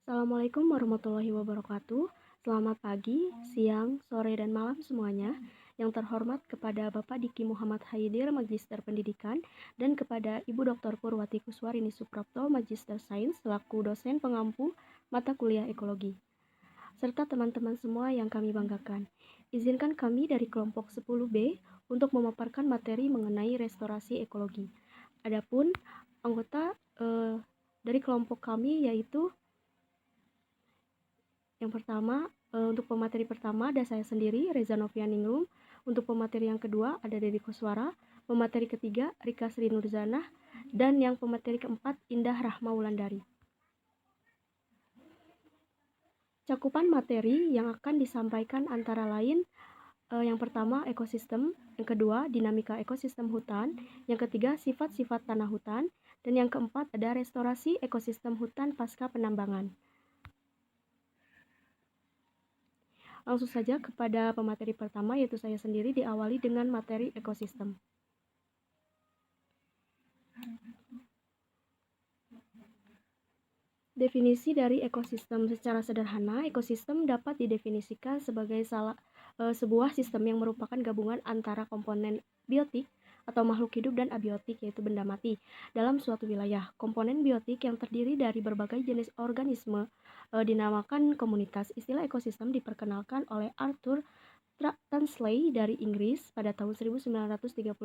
Assalamualaikum warahmatullahi wabarakatuh. Selamat pagi, siang, sore, dan malam semuanya. Yang terhormat kepada Bapak Diki Muhammad Haidir, Magister Pendidikan, dan kepada Ibu Dr. Purwati Kuswarini Suprapto, Magister Sains, selaku dosen pengampu mata kuliah ekologi. Serta teman-teman semua yang kami banggakan. Izinkan kami dari kelompok 10B untuk memaparkan materi mengenai restorasi ekologi. Adapun anggota dari kelompok kami yaitu yang pertama, untuk pemateri pertama ada saya sendiri, Reza Novianingrum. Untuk pemateri yang kedua ada Deddy Koswara. Pemateri ketiga Rika Sri Nurzanah. Dan yang pemateri keempat Indah Rahma Wulandari. Cakupan materi yang akan disampaikan antara lain yang pertama ekosistem, yang kedua dinamika ekosistem hutan, yang ketiga sifat-sifat tanah hutan, dan yang keempat ada restorasi ekosistem hutan pasca penambangan. Langsung saja kepada pemateri pertama, yaitu saya sendiri, diawali dengan materi ekosistem. Definisi dari ekosistem secara sederhana, ekosistem dapat didefinisikan sebagai sebuah sistem yang merupakan gabungan antara komponen biotik atau makhluk hidup dan abiotik, yaitu benda mati, dalam suatu wilayah. Komponen biotik yang terdiri dari berbagai jenis organisme dinamakan komunitas. Istilah ekosistem diperkenalkan oleh Arthur Tansley dari Inggris pada tahun 1935.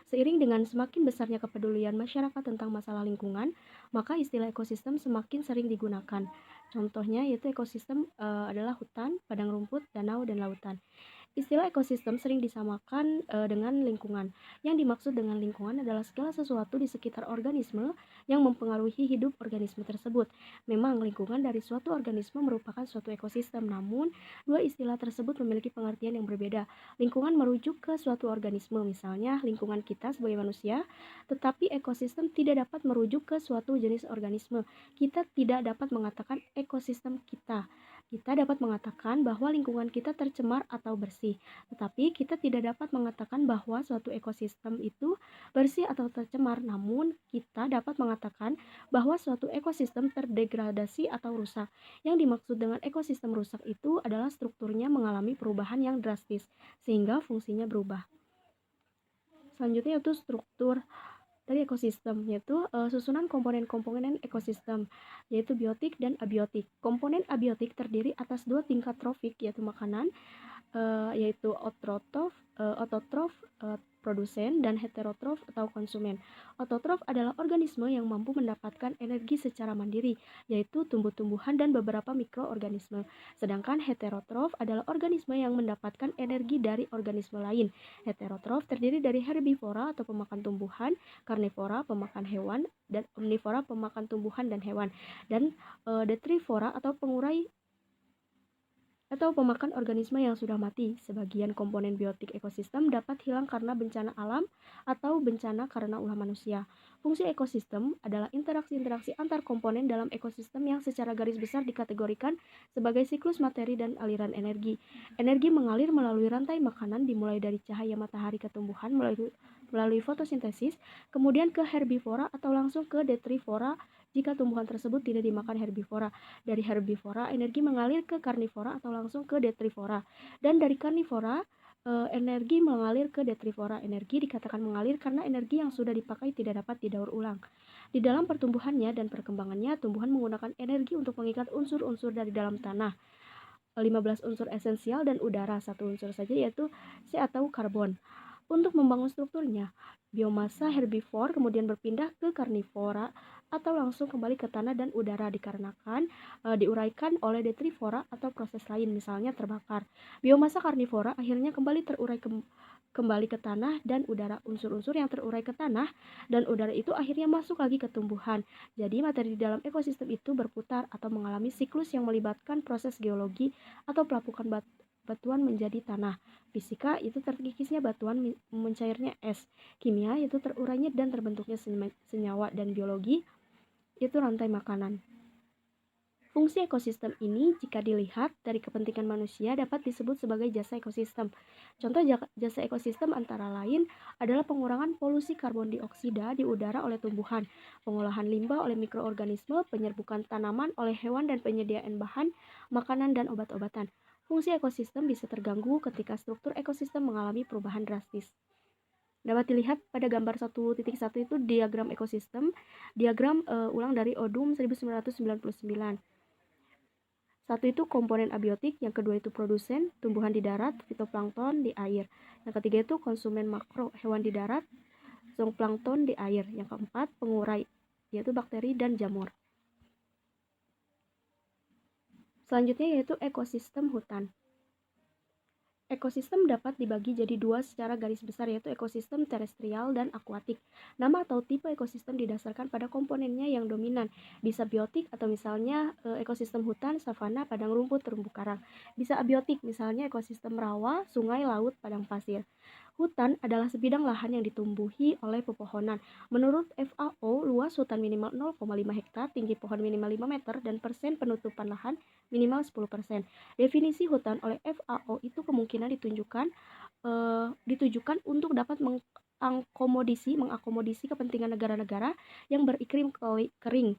Seiring dengan semakin besarnya kepedulian masyarakat tentang masalah lingkungan, maka istilah ekosistem semakin sering digunakan. Contohnya yaitu ekosistem adalah hutan, padang rumput, danau, dan lautan. Istilah ekosistem sering disamakan dengan lingkungan. Yang dimaksud dengan lingkungan adalah segala sesuatu di sekitar organisme yang mempengaruhi hidup organisme tersebut. Memang lingkungan dari suatu organisme merupakan suatu ekosistem, namun dua istilah tersebut memiliki pengertian yang berbeda. Lingkungan merujuk ke suatu organisme, misalnya lingkungan kita sebagai manusia, tetapi ekosistem tidak dapat merujuk ke suatu jenis organisme. Kita tidak dapat mengatakan ekosistem kita. Kita dapat mengatakan bahwa lingkungan kita tercemar atau bersih, tetapi kita tidak dapat mengatakan bahwa suatu ekosistem itu bersih atau tercemar. Namun, kita dapat mengatakan bahwa suatu ekosistem terdegradasi atau rusak. Yang dimaksud dengan ekosistem rusak itu adalah strukturnya mengalami perubahan yang drastis, sehingga fungsinya berubah. Selanjutnya yaitu struktur dari ekosistem, yaitu susunan komponen-komponen ekosistem, yaitu biotik dan abiotik. Komponen abiotik terdiri atas dua tingkat trofik, yaitu makanan, yaitu ototrof produsen, dan heterotrof atau konsumen. Ototrof adalah organisme yang mampu mendapatkan energi secara mandiri, yaitu tumbuh-tumbuhan dan beberapa mikroorganisme. Sedangkan heterotrof adalah organisme yang mendapatkan energi dari organisme lain. Heterotrof terdiri dari herbivora atau pemakan tumbuhan, karnivora pemakan hewan, dan omnivora pemakan tumbuhan dan hewan, dan detrivora atau pengurai atau pemakan organisme yang sudah mati. Sebagian komponen biotik ekosistem dapat hilang karena bencana alam atau bencana karena ulah manusia. Fungsi ekosistem adalah interaksi-interaksi antar komponen dalam ekosistem yang secara garis besar dikategorikan sebagai siklus materi dan aliran energi. Energi mengalir melalui rantai makanan dimulai dari cahaya matahari ke tumbuhan melalui fotosintesis, kemudian ke herbivora atau langsung ke detrivora jika tumbuhan tersebut tidak dimakan herbivora. Dari herbivora, energi mengalir ke karnivora atau langsung ke detrivora. Dan dari karnivora, energi mengalir ke detrivora. Energi dikatakan mengalir karena energi yang sudah dipakai tidak dapat didaur ulang. Di dalam pertumbuhannya dan perkembangannya, tumbuhan menggunakan energi untuk mengikat unsur-unsur dari dalam tanah. 15 unsur esensial dan udara, satu unsur saja yaitu C atau karbon. Untuk membangun strukturnya, biomasa herbivor kemudian berpindah ke karnivora atau langsung kembali ke tanah dan udara dikarenakan diuraikan oleh detrivora atau proses lain, misalnya terbakar. Biomasa karnivora akhirnya kembali terurai kembali ke tanah dan udara. Unsur-unsur yang terurai ke tanah dan udara itu akhirnya masuk lagi ke tumbuhan. Jadi materi di dalam ekosistem itu berputar atau mengalami siklus yang melibatkan proses geologi atau pelapukan batuan menjadi tanah. Fisika itu terkikisnya batuan mencairnya es. Kimia itu terurainya dan terbentuknya senyawa, dan biologi itu rantai makanan. Fungsi ekosistem ini jika dilihat dari kepentingan manusia dapat disebut sebagai jasa ekosistem. Contoh jasa ekosistem antara lain adalah pengurangan polusi karbon dioksida di udara oleh tumbuhan, pengolahan limbah oleh mikroorganisme, penyerbukan tanaman oleh hewan dan penyediaan bahan, makanan dan obat-obatan. Fungsi ekosistem bisa terganggu ketika struktur ekosistem mengalami perubahan drastis. Dapat dilihat pada gambar 1.1 itu diagram ekosistem, diagram ulang dari Odum 1999. Satu itu komponen abiotik, yang kedua itu produsen, tumbuhan di darat, fitoplankton di air. Yang ketiga itu konsumen makro, hewan di darat, zooplankton di air. Yang keempat pengurai, yaitu bakteri dan jamur. Selanjutnya yaitu ekosistem hutan. Ekosistem dapat dibagi jadi dua secara garis besar, yaitu ekosistem terestrial dan akuatik. Nama atau tipe ekosistem didasarkan pada komponennya yang dominan, bisa biotik atau misalnya ekosistem hutan, savana, padang rumput, terumbu karang. Bisa abiotik, misalnya ekosistem rawa, sungai, laut, padang pasir. Hutan adalah sebidang lahan yang ditumbuhi oleh pepohonan. Menurut FAO, luas hutan minimal 0,5 hektar, tinggi pohon minimal 5 meter, dan persen penutupan lahan minimal 10%. Definisi hutan oleh FAO itu kemungkinan ditujukan untuk dapat mengakomodisi kepentingan negara-negara yang beriklim kering.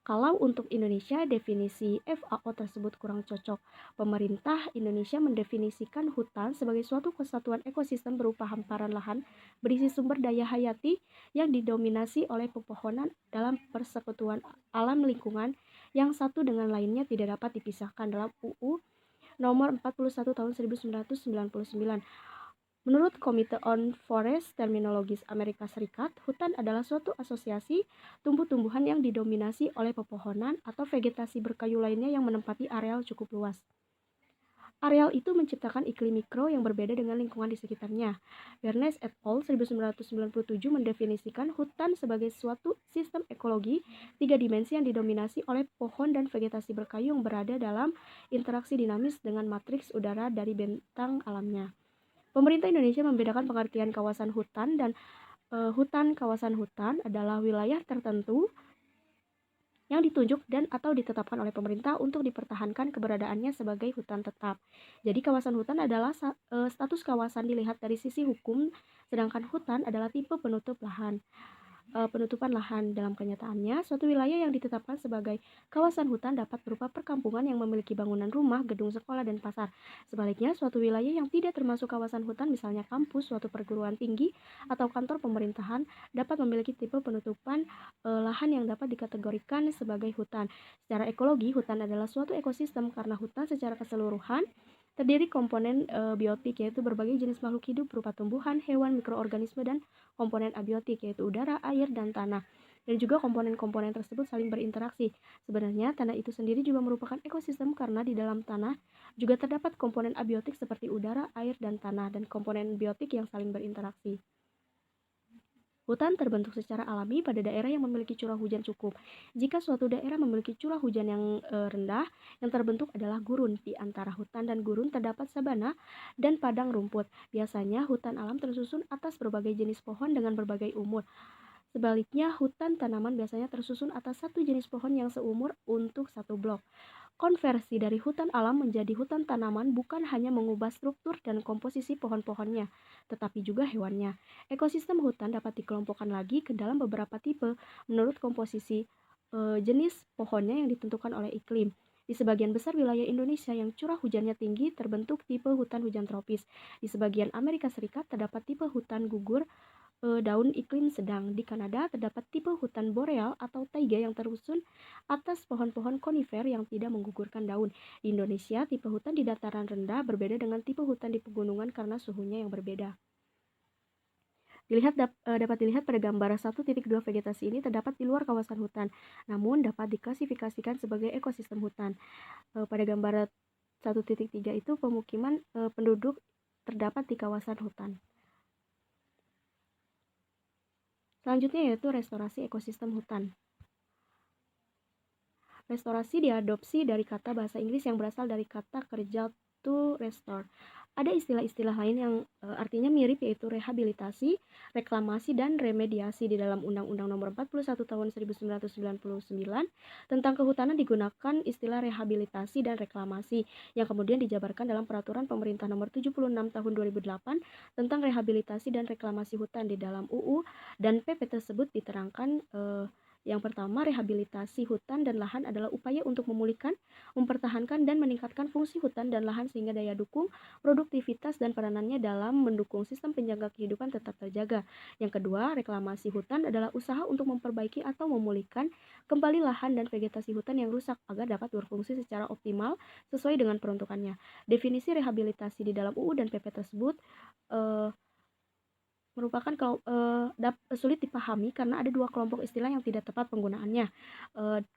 Kalau untuk Indonesia, definisi FAO tersebut kurang cocok. Pemerintah Indonesia mendefinisikan hutan sebagai suatu kesatuan ekosistem berupa hamparan lahan berisi sumber daya hayati yang didominasi oleh pepohonan dalam persekutuan alam lingkungan yang satu dengan lainnya tidak dapat dipisahkan dalam UU nomor 41 tahun 1999. Menurut Committee on Forest Terminologis Amerika Serikat, hutan adalah suatu asosiasi tumbuh-tumbuhan yang didominasi oleh pepohonan atau vegetasi berkayu lainnya yang menempati areal cukup luas. Areal itu menciptakan iklim mikro yang berbeda dengan lingkungan di sekitarnya. Bernes et al. 1997 mendefinisikan hutan sebagai suatu sistem ekologi 3 dimensi yang didominasi oleh pohon dan vegetasi berkayu yang berada dalam interaksi dinamis dengan matriks udara dari bentang alamnya. Pemerintah Indonesia membedakan pengertian kawasan hutan dan kawasan hutan adalah wilayah tertentu yang ditunjuk dan atau ditetapkan oleh pemerintah untuk dipertahankan keberadaannya sebagai hutan tetap. Jadi kawasan hutan adalah status kawasan dilihat dari sisi hukum, sedangkan hutan adalah tipe penutupan lahan. Dalam kenyataannya, suatu wilayah yang ditetapkan sebagai kawasan hutan dapat berupa perkampungan yang memiliki bangunan rumah, gedung sekolah, dan pasar. Sebaliknya, suatu wilayah yang tidak termasuk kawasan hutan, misalnya kampus, suatu perguruan tinggi, atau kantor pemerintahan, dapat memiliki tipe penutupan lahan yang dapat dikategorikan sebagai hutan. Secara ekologi, hutan adalah suatu ekosistem karena hutan secara keseluruhan terdiri komponen biotik, yaitu berbagai jenis makhluk hidup berupa tumbuhan, hewan, mikroorganisme, dan komponen abiotik, yaitu udara, air, dan tanah. Dan juga komponen-komponen tersebut saling berinteraksi. Sebenarnya tanah itu sendiri juga merupakan ekosistem karena di dalam tanah juga terdapat komponen abiotik seperti udara, air, dan tanah, dan komponen biotik yang saling berinteraksi. Hutan terbentuk secara alami pada daerah yang memiliki curah hujan cukup. Jika suatu daerah memiliki curah hujan yang rendah, yang terbentuk adalah gurun. Di antara hutan dan gurun terdapat sabana dan padang rumput. Biasanya hutan alam tersusun atas berbagai jenis pohon dengan berbagai umur. Sebaliknya, hutan tanaman biasanya tersusun atas satu jenis pohon yang seumur untuk satu blok. Konversi dari hutan alam menjadi hutan tanaman bukan hanya mengubah struktur dan komposisi pohon-pohonnya, tetapi juga hewannya. Ekosistem hutan dapat dikelompokkan lagi ke dalam beberapa tipe menurut komposisi jenis pohonnya yang ditentukan oleh iklim. Di sebagian besar wilayah Indonesia yang curah hujannya tinggi terbentuk tipe hutan hujan tropis. Di sebagian Amerika Serikat terdapat tipe hutan gugur daun iklim sedang. Di Kanada terdapat tipe hutan boreal atau taiga yang tersusun atas pohon-pohon konifer yang tidak menggugurkan daun. Di Indonesia, tipe hutan di dataran rendah berbeda dengan tipe hutan di pegunungan karena suhunya yang berbeda. Dapat dilihat pada gambar 1.2 vegetasi ini terdapat di luar kawasan hutan, namun dapat diklasifikasikan sebagai ekosistem hutan. Pada gambar 1.3 itu pemukiman penduduk terdapat di kawasan hutan. Selanjutnya yaitu restorasi ekosistem hutan. Restorasi diadopsi dari kata bahasa Inggris yang berasal dari kata kerja yaitu restore. Ada istilah-istilah lain yang artinya mirip, yaitu rehabilitasi, reklamasi, dan remediasi. Di dalam Undang-Undang Nomor 41 Tahun 1999 tentang Kehutanan digunakan istilah rehabilitasi dan reklamasi, yang kemudian dijabarkan dalam Peraturan Pemerintah Nomor 76 Tahun 2008 tentang rehabilitasi dan reklamasi hutan. Di dalam UU dan PP tersebut diterangkan, yang pertama, rehabilitasi hutan dan lahan adalah upaya untuk memulihkan, mempertahankan, dan meningkatkan fungsi hutan dan lahan sehingga daya dukung, produktivitas, dan peranannya dalam mendukung sistem penjaga kehidupan tetap terjaga. Yang kedua, reklamasi hutan adalah usaha untuk memperbaiki atau memulihkan kembali lahan dan vegetasi hutan yang rusak agar dapat berfungsi secara optimal sesuai dengan peruntukannya. Definisi rehabilitasi di dalam UU dan PP tersebut eh, merupakan sulit dipahami karena ada dua kelompok istilah yang tidak tepat penggunaannya.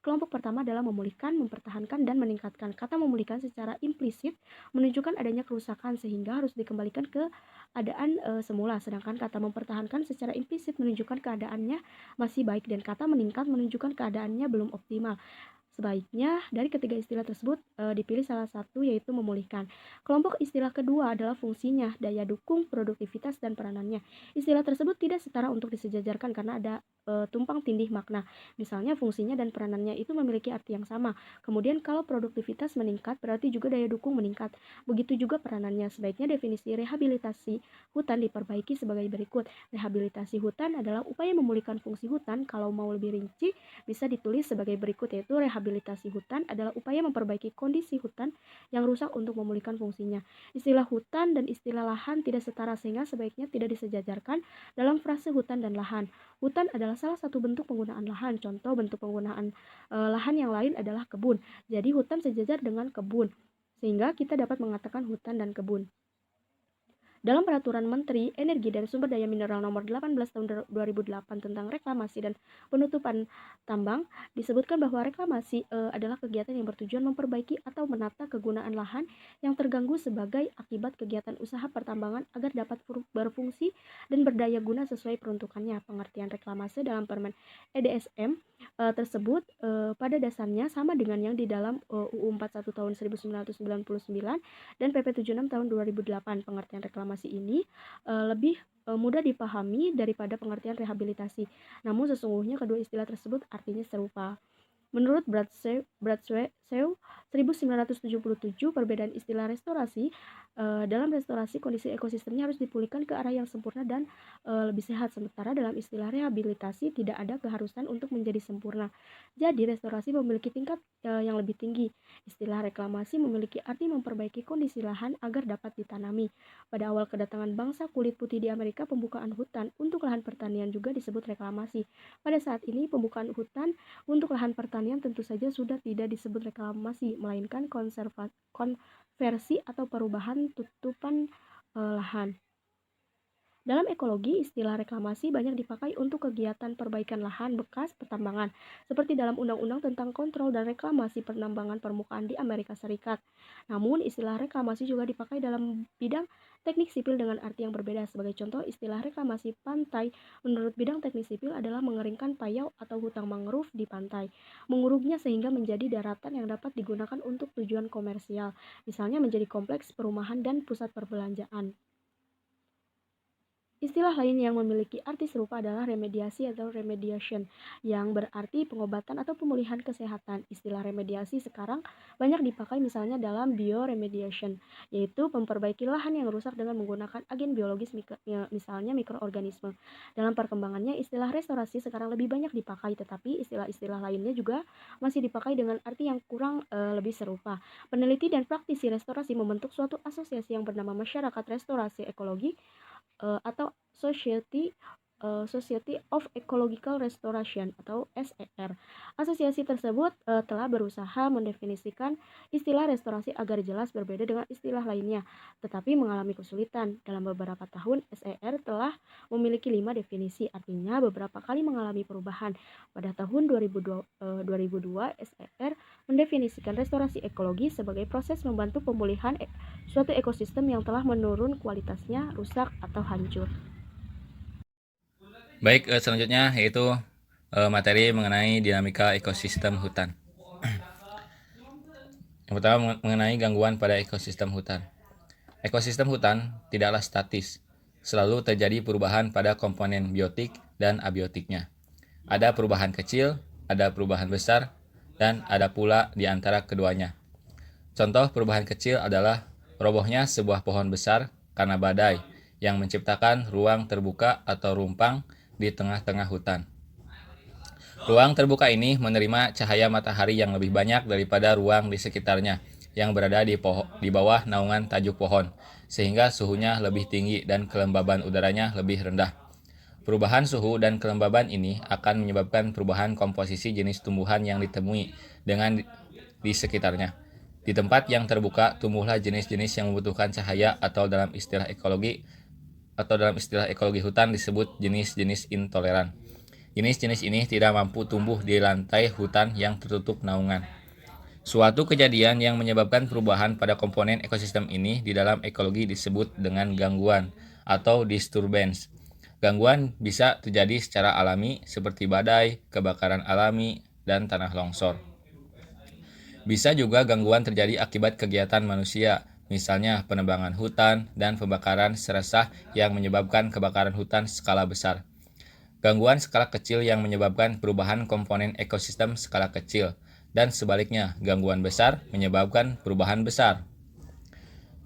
Kelompok pertama adalah memulihkan, mempertahankan, dan meningkatkan. Kata memulihkan secara implisit menunjukkan adanya kerusakan sehingga harus dikembalikan ke keadaan semula, sedangkan kata mempertahankan secara implisit menunjukkan keadaannya masih baik, dan kata meningkat menunjukkan keadaannya belum optimal. Sebaiknya dari ketiga istilah tersebut dipilih salah satu, yaitu memulihkan. Kelompok istilah kedua adalah fungsinya, daya dukung, produktivitas, dan peranannya. Istilah tersebut tidak setara untuk disejajarkan karena ada tumpang tindih makna. Misalnya fungsinya dan peranannya itu memiliki arti yang sama. Kemudian kalau produktivitas meningkat berarti juga daya dukung meningkat. Begitu juga peranannya. Sebaiknya definisi rehabilitasi hutan diperbaiki sebagai berikut. Rehabilitasi hutan adalah upaya memulihkan fungsi hutan. Kalau mau lebih rinci bisa ditulis sebagai berikut, yaitu rehabilitasi hutan adalah upaya memperbaiki kondisi hutan yang rusak untuk memulihkan fungsinya. Istilah hutan dan istilah lahan tidak setara sehingga sebaiknya tidak disejajarkan dalam frase hutan dan lahan. Hutan adalah salah satu bentuk penggunaan lahan. Contoh bentuk penggunaan lahan yang lain adalah kebun. Jadi hutan sejajar dengan kebun, sehingga kita dapat mengatakan hutan dan kebun. Dalam Peraturan Menteri Energi dan Sumber Daya Mineral Nomor 18 Tahun 2008 tentang reklamasi dan penutupan tambang, disebutkan bahwa reklamasi adalah kegiatan yang bertujuan memperbaiki atau menata kegunaan lahan yang terganggu sebagai akibat kegiatan usaha pertambangan agar dapat berfungsi dan berdaya guna sesuai peruntukannya. Pengertian reklamasi dalam Permen EDSM tersebut pada dasarnya sama dengan yang di dalam UU 41 Tahun 1999 dan PP 76 Tahun 2008. Pengertian reklamasi ini lebih mudah dipahami daripada pengertian rehabilitasi. Namun sesungguhnya kedua istilah tersebut artinya serupa. Menurut Bradshaw 1977, perbedaan istilah restorasi, dalam restorasi kondisi ekosistemnya harus dipulihkan ke arah yang sempurna dan lebih sehat, sementara dalam istilah rehabilitasi tidak ada keharusan untuk menjadi sempurna. Jadi restorasi memiliki tingkat yang lebih tinggi. Istilah reklamasi memiliki arti memperbaiki kondisi lahan agar dapat ditanami. Pada awal kedatangan bangsa kulit putih di Amerika, pembukaan hutan untuk lahan pertanian juga disebut reklamasi. Pada saat ini, pembukaan hutan untuk lahan pertanian tentu saja sudah tidak disebut reklamasi, melainkan konversi atau perubahan tutupan lahan. Dalam ekologi, istilah reklamasi banyak dipakai untuk kegiatan perbaikan lahan bekas pertambangan, seperti dalam Undang-Undang tentang Kontrol dan Reklamasi Penambangan Permukaan di Amerika Serikat. Namun, istilah reklamasi juga dipakai dalam bidang teknik sipil dengan arti yang berbeda. Sebagai contoh, istilah reklamasi pantai menurut bidang teknik sipil adalah mengeringkan payau atau hutang mangrove di pantai, menguruknya sehingga menjadi daratan yang dapat digunakan untuk tujuan komersial, misalnya menjadi kompleks perumahan dan pusat perbelanjaan. Istilah lain yang memiliki arti serupa adalah remediasi atau remediation, yang berarti pengobatan atau pemulihan kesehatan. Istilah remediasi sekarang banyak dipakai misalnya dalam bioremediation, yaitu memperbaiki lahan yang rusak dengan menggunakan agen biologis, misalnya mikroorganisme. Dalam perkembangannya, istilah restorasi sekarang lebih banyak dipakai, tetapi istilah-istilah lainnya juga masih dipakai dengan arti yang kurang lebih serupa. Peneliti dan praktisi restorasi membentuk suatu asosiasi yang bernama Masyarakat Restorasi Ekologi atau Society of Ecological Restoration atau SER. Asosiasi tersebut telah berusaha mendefinisikan istilah restorasi agar jelas berbeda dengan istilah lainnya, tetapi mengalami kesulitan. Dalam beberapa tahun, SER telah memiliki 5 definisi, artinya beberapa kali mengalami perubahan. Pada tahun 2002, SER mendefinisikan restorasi ekologi sebagai proses membantu pemulihan suatu ekosistem yang telah menurun kualitasnya, rusak, atau hancur. Baik, selanjutnya yaitu materi mengenai dinamika ekosistem hutan. Yang pertama mengenai gangguan pada ekosistem hutan. Ekosistem hutan tidaklah statis, selalu terjadi perubahan pada komponen biotik dan abiotiknya. Ada perubahan kecil, ada perubahan besar, dan ada pula di antara keduanya. Contoh perubahan kecil adalah robohnya sebuah pohon besar karena badai yang menciptakan ruang terbuka atau rumpang di tengah-tengah hutan. Ruang terbuka ini menerima cahaya matahari yang lebih banyak daripada ruang di sekitarnya yang berada di bawah naungan tajuk pohon, sehingga suhunya lebih tinggi dan kelembaban udaranya lebih rendah. Perubahan suhu dan kelembaban ini akan menyebabkan perubahan komposisi jenis tumbuhan yang ditemui di sekitarnya. Di tempat yang terbuka, tumbuhlah jenis-jenis yang membutuhkan cahaya atau dalam istilah ekologi hutan disebut jenis-jenis intoleran. Jenis-jenis ini tidak mampu tumbuh di lantai hutan yang tertutup naungan. Suatu kejadian yang menyebabkan perubahan pada komponen ekosistem ini di dalam ekologi disebut dengan gangguan atau disturbance. Gangguan bisa terjadi secara alami seperti badai, kebakaran alami, dan tanah longsor. Bisa juga gangguan terjadi akibat kegiatan manusia, misalnya penebangan hutan dan pembakaran seresah yang menyebabkan kebakaran hutan skala besar. Gangguan skala kecil yang menyebabkan perubahan komponen ekosistem skala kecil, dan sebaliknya, gangguan besar menyebabkan perubahan besar.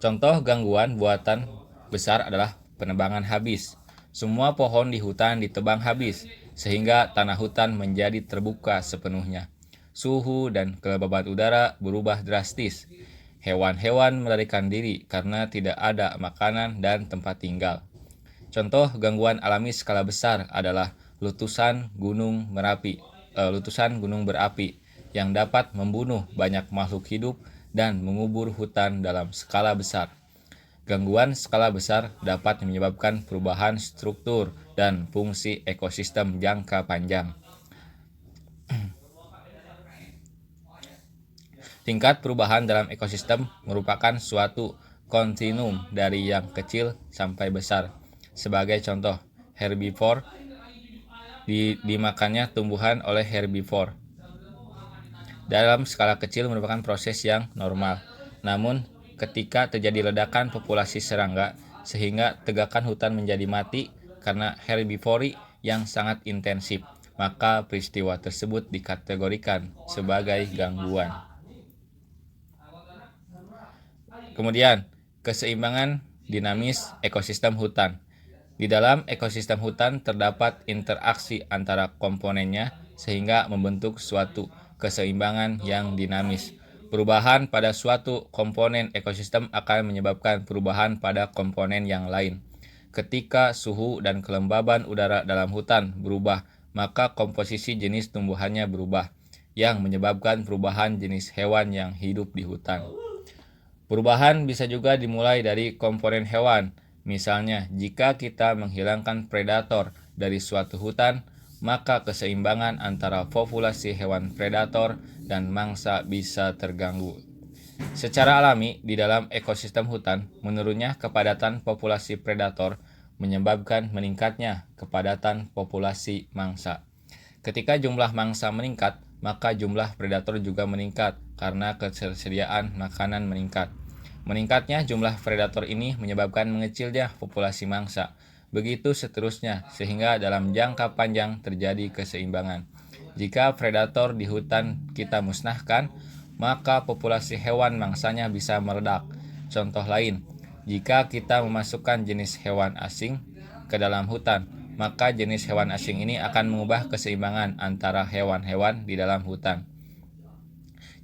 Contoh gangguan buatan besar adalah penebangan habis. Semua pohon di hutan ditebang habis, sehingga tanah hutan menjadi terbuka sepenuhnya. Suhu dan kelembaban udara berubah drastis. Hewan-hewan melarikan diri karena tidak ada makanan dan tempat tinggal. Contoh gangguan alami skala besar adalah letusan gunung berapi yang dapat membunuh banyak makhluk hidup dan mengubur hutan dalam skala besar. Gangguan skala besar dapat menyebabkan perubahan struktur dan fungsi ekosistem jangka panjang. Tingkat perubahan dalam ekosistem merupakan suatu kontinum dari yang kecil sampai besar. Sebagai contoh, herbivore dimakannya tumbuhan oleh herbivore. Dalam skala kecil merupakan proses yang normal. Namun, ketika terjadi ledakan populasi serangga sehingga tegakan hutan menjadi mati karena herbivori yang sangat intensif, maka peristiwa tersebut dikategorikan sebagai gangguan. Kemudian, keseimbangan dinamis ekosistem hutan. Di dalam ekosistem hutan terdapat interaksi antara komponennya sehingga membentuk suatu keseimbangan yang dinamis. Perubahan pada suatu komponen ekosistem akan menyebabkan perubahan pada komponen yang lain. Ketika suhu dan kelembaban udara dalam hutan berubah, maka komposisi jenis tumbuhannya berubah, yang menyebabkan perubahan jenis hewan yang hidup di hutan. Perubahan bisa juga dimulai dari komponen hewan. Misalnya, jika kita menghilangkan predator dari suatu hutan, maka keseimbangan antara populasi hewan predator dan mangsa bisa terganggu. Secara alami, di dalam ekosistem hutan, menurunnya kepadatan populasi predator menyebabkan meningkatnya kepadatan populasi mangsa. Ketika jumlah mangsa meningkat, maka jumlah predator juga meningkat karena ketersediaan makanan meningkat. Meningkatnya jumlah predator ini menyebabkan mengecilnya populasi mangsa. Begitu seterusnya, sehingga dalam jangka panjang terjadi keseimbangan. Jika predator di hutan kita musnahkan, maka populasi hewan mangsanya bisa meledak. Contoh lain, jika kita memasukkan jenis hewan asing ke dalam hutan, maka jenis hewan asing ini akan mengubah keseimbangan antara hewan-hewan di dalam hutan.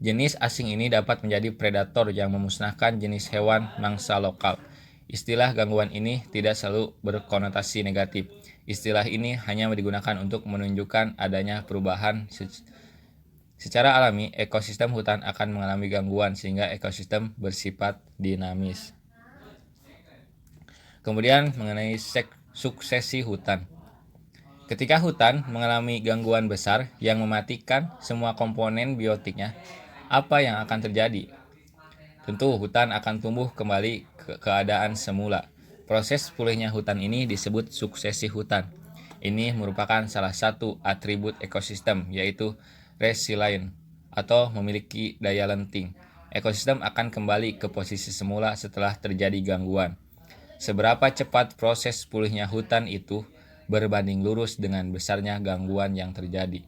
Jenis asing ini dapat menjadi predator yang memusnahkan jenis hewan mangsa lokal. Istilah gangguan ini tidak selalu berkonotasi negatif. Istilah ini hanya digunakan untuk menunjukkan adanya perubahan secara alami. Ekosistem hutan akan mengalami gangguan sehingga ekosistem bersifat dinamis. Kemudian mengenai suksesi hutan. Ketika hutan mengalami gangguan besar yang mematikan semua komponen biotiknya, apa yang akan terjadi? Tentu hutan akan tumbuh kembali ke keadaan semula. Proses pulihnya hutan ini disebut suksesi hutan. Ini merupakan salah satu atribut ekosistem, yaitu resilient atau memiliki daya lenting. ekosistem akan kembali ke posisi semula setelah terjadi gangguan. Seberapa cepat proses pulihnya hutan itu berbanding lurus dengan besarnya gangguan yang terjadi.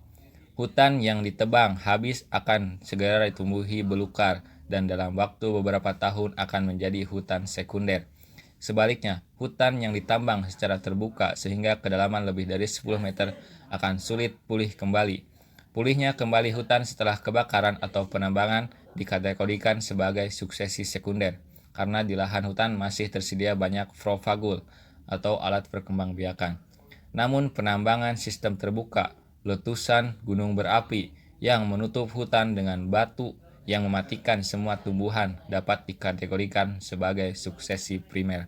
Hutan yang ditebang habis akan segera ditumbuhi belukar dan dalam waktu beberapa tahun akan menjadi hutan sekunder. Sebaliknya, hutan yang ditambang secara terbuka sehingga kedalaman lebih dari 10 meter akan sulit pulih kembali. Pulihnya kembali hutan setelah kebakaran atau penambangan dikategorikan sebagai suksesi sekunder, karena di lahan hutan masih tersedia banyak propagul atau alat perkembangbiakan. Namun penambangan sistem terbuka, letusan gunung berapi yang menutup hutan dengan batu yang mematikan semua tumbuhan dapat dikategorikan sebagai suksesi primer.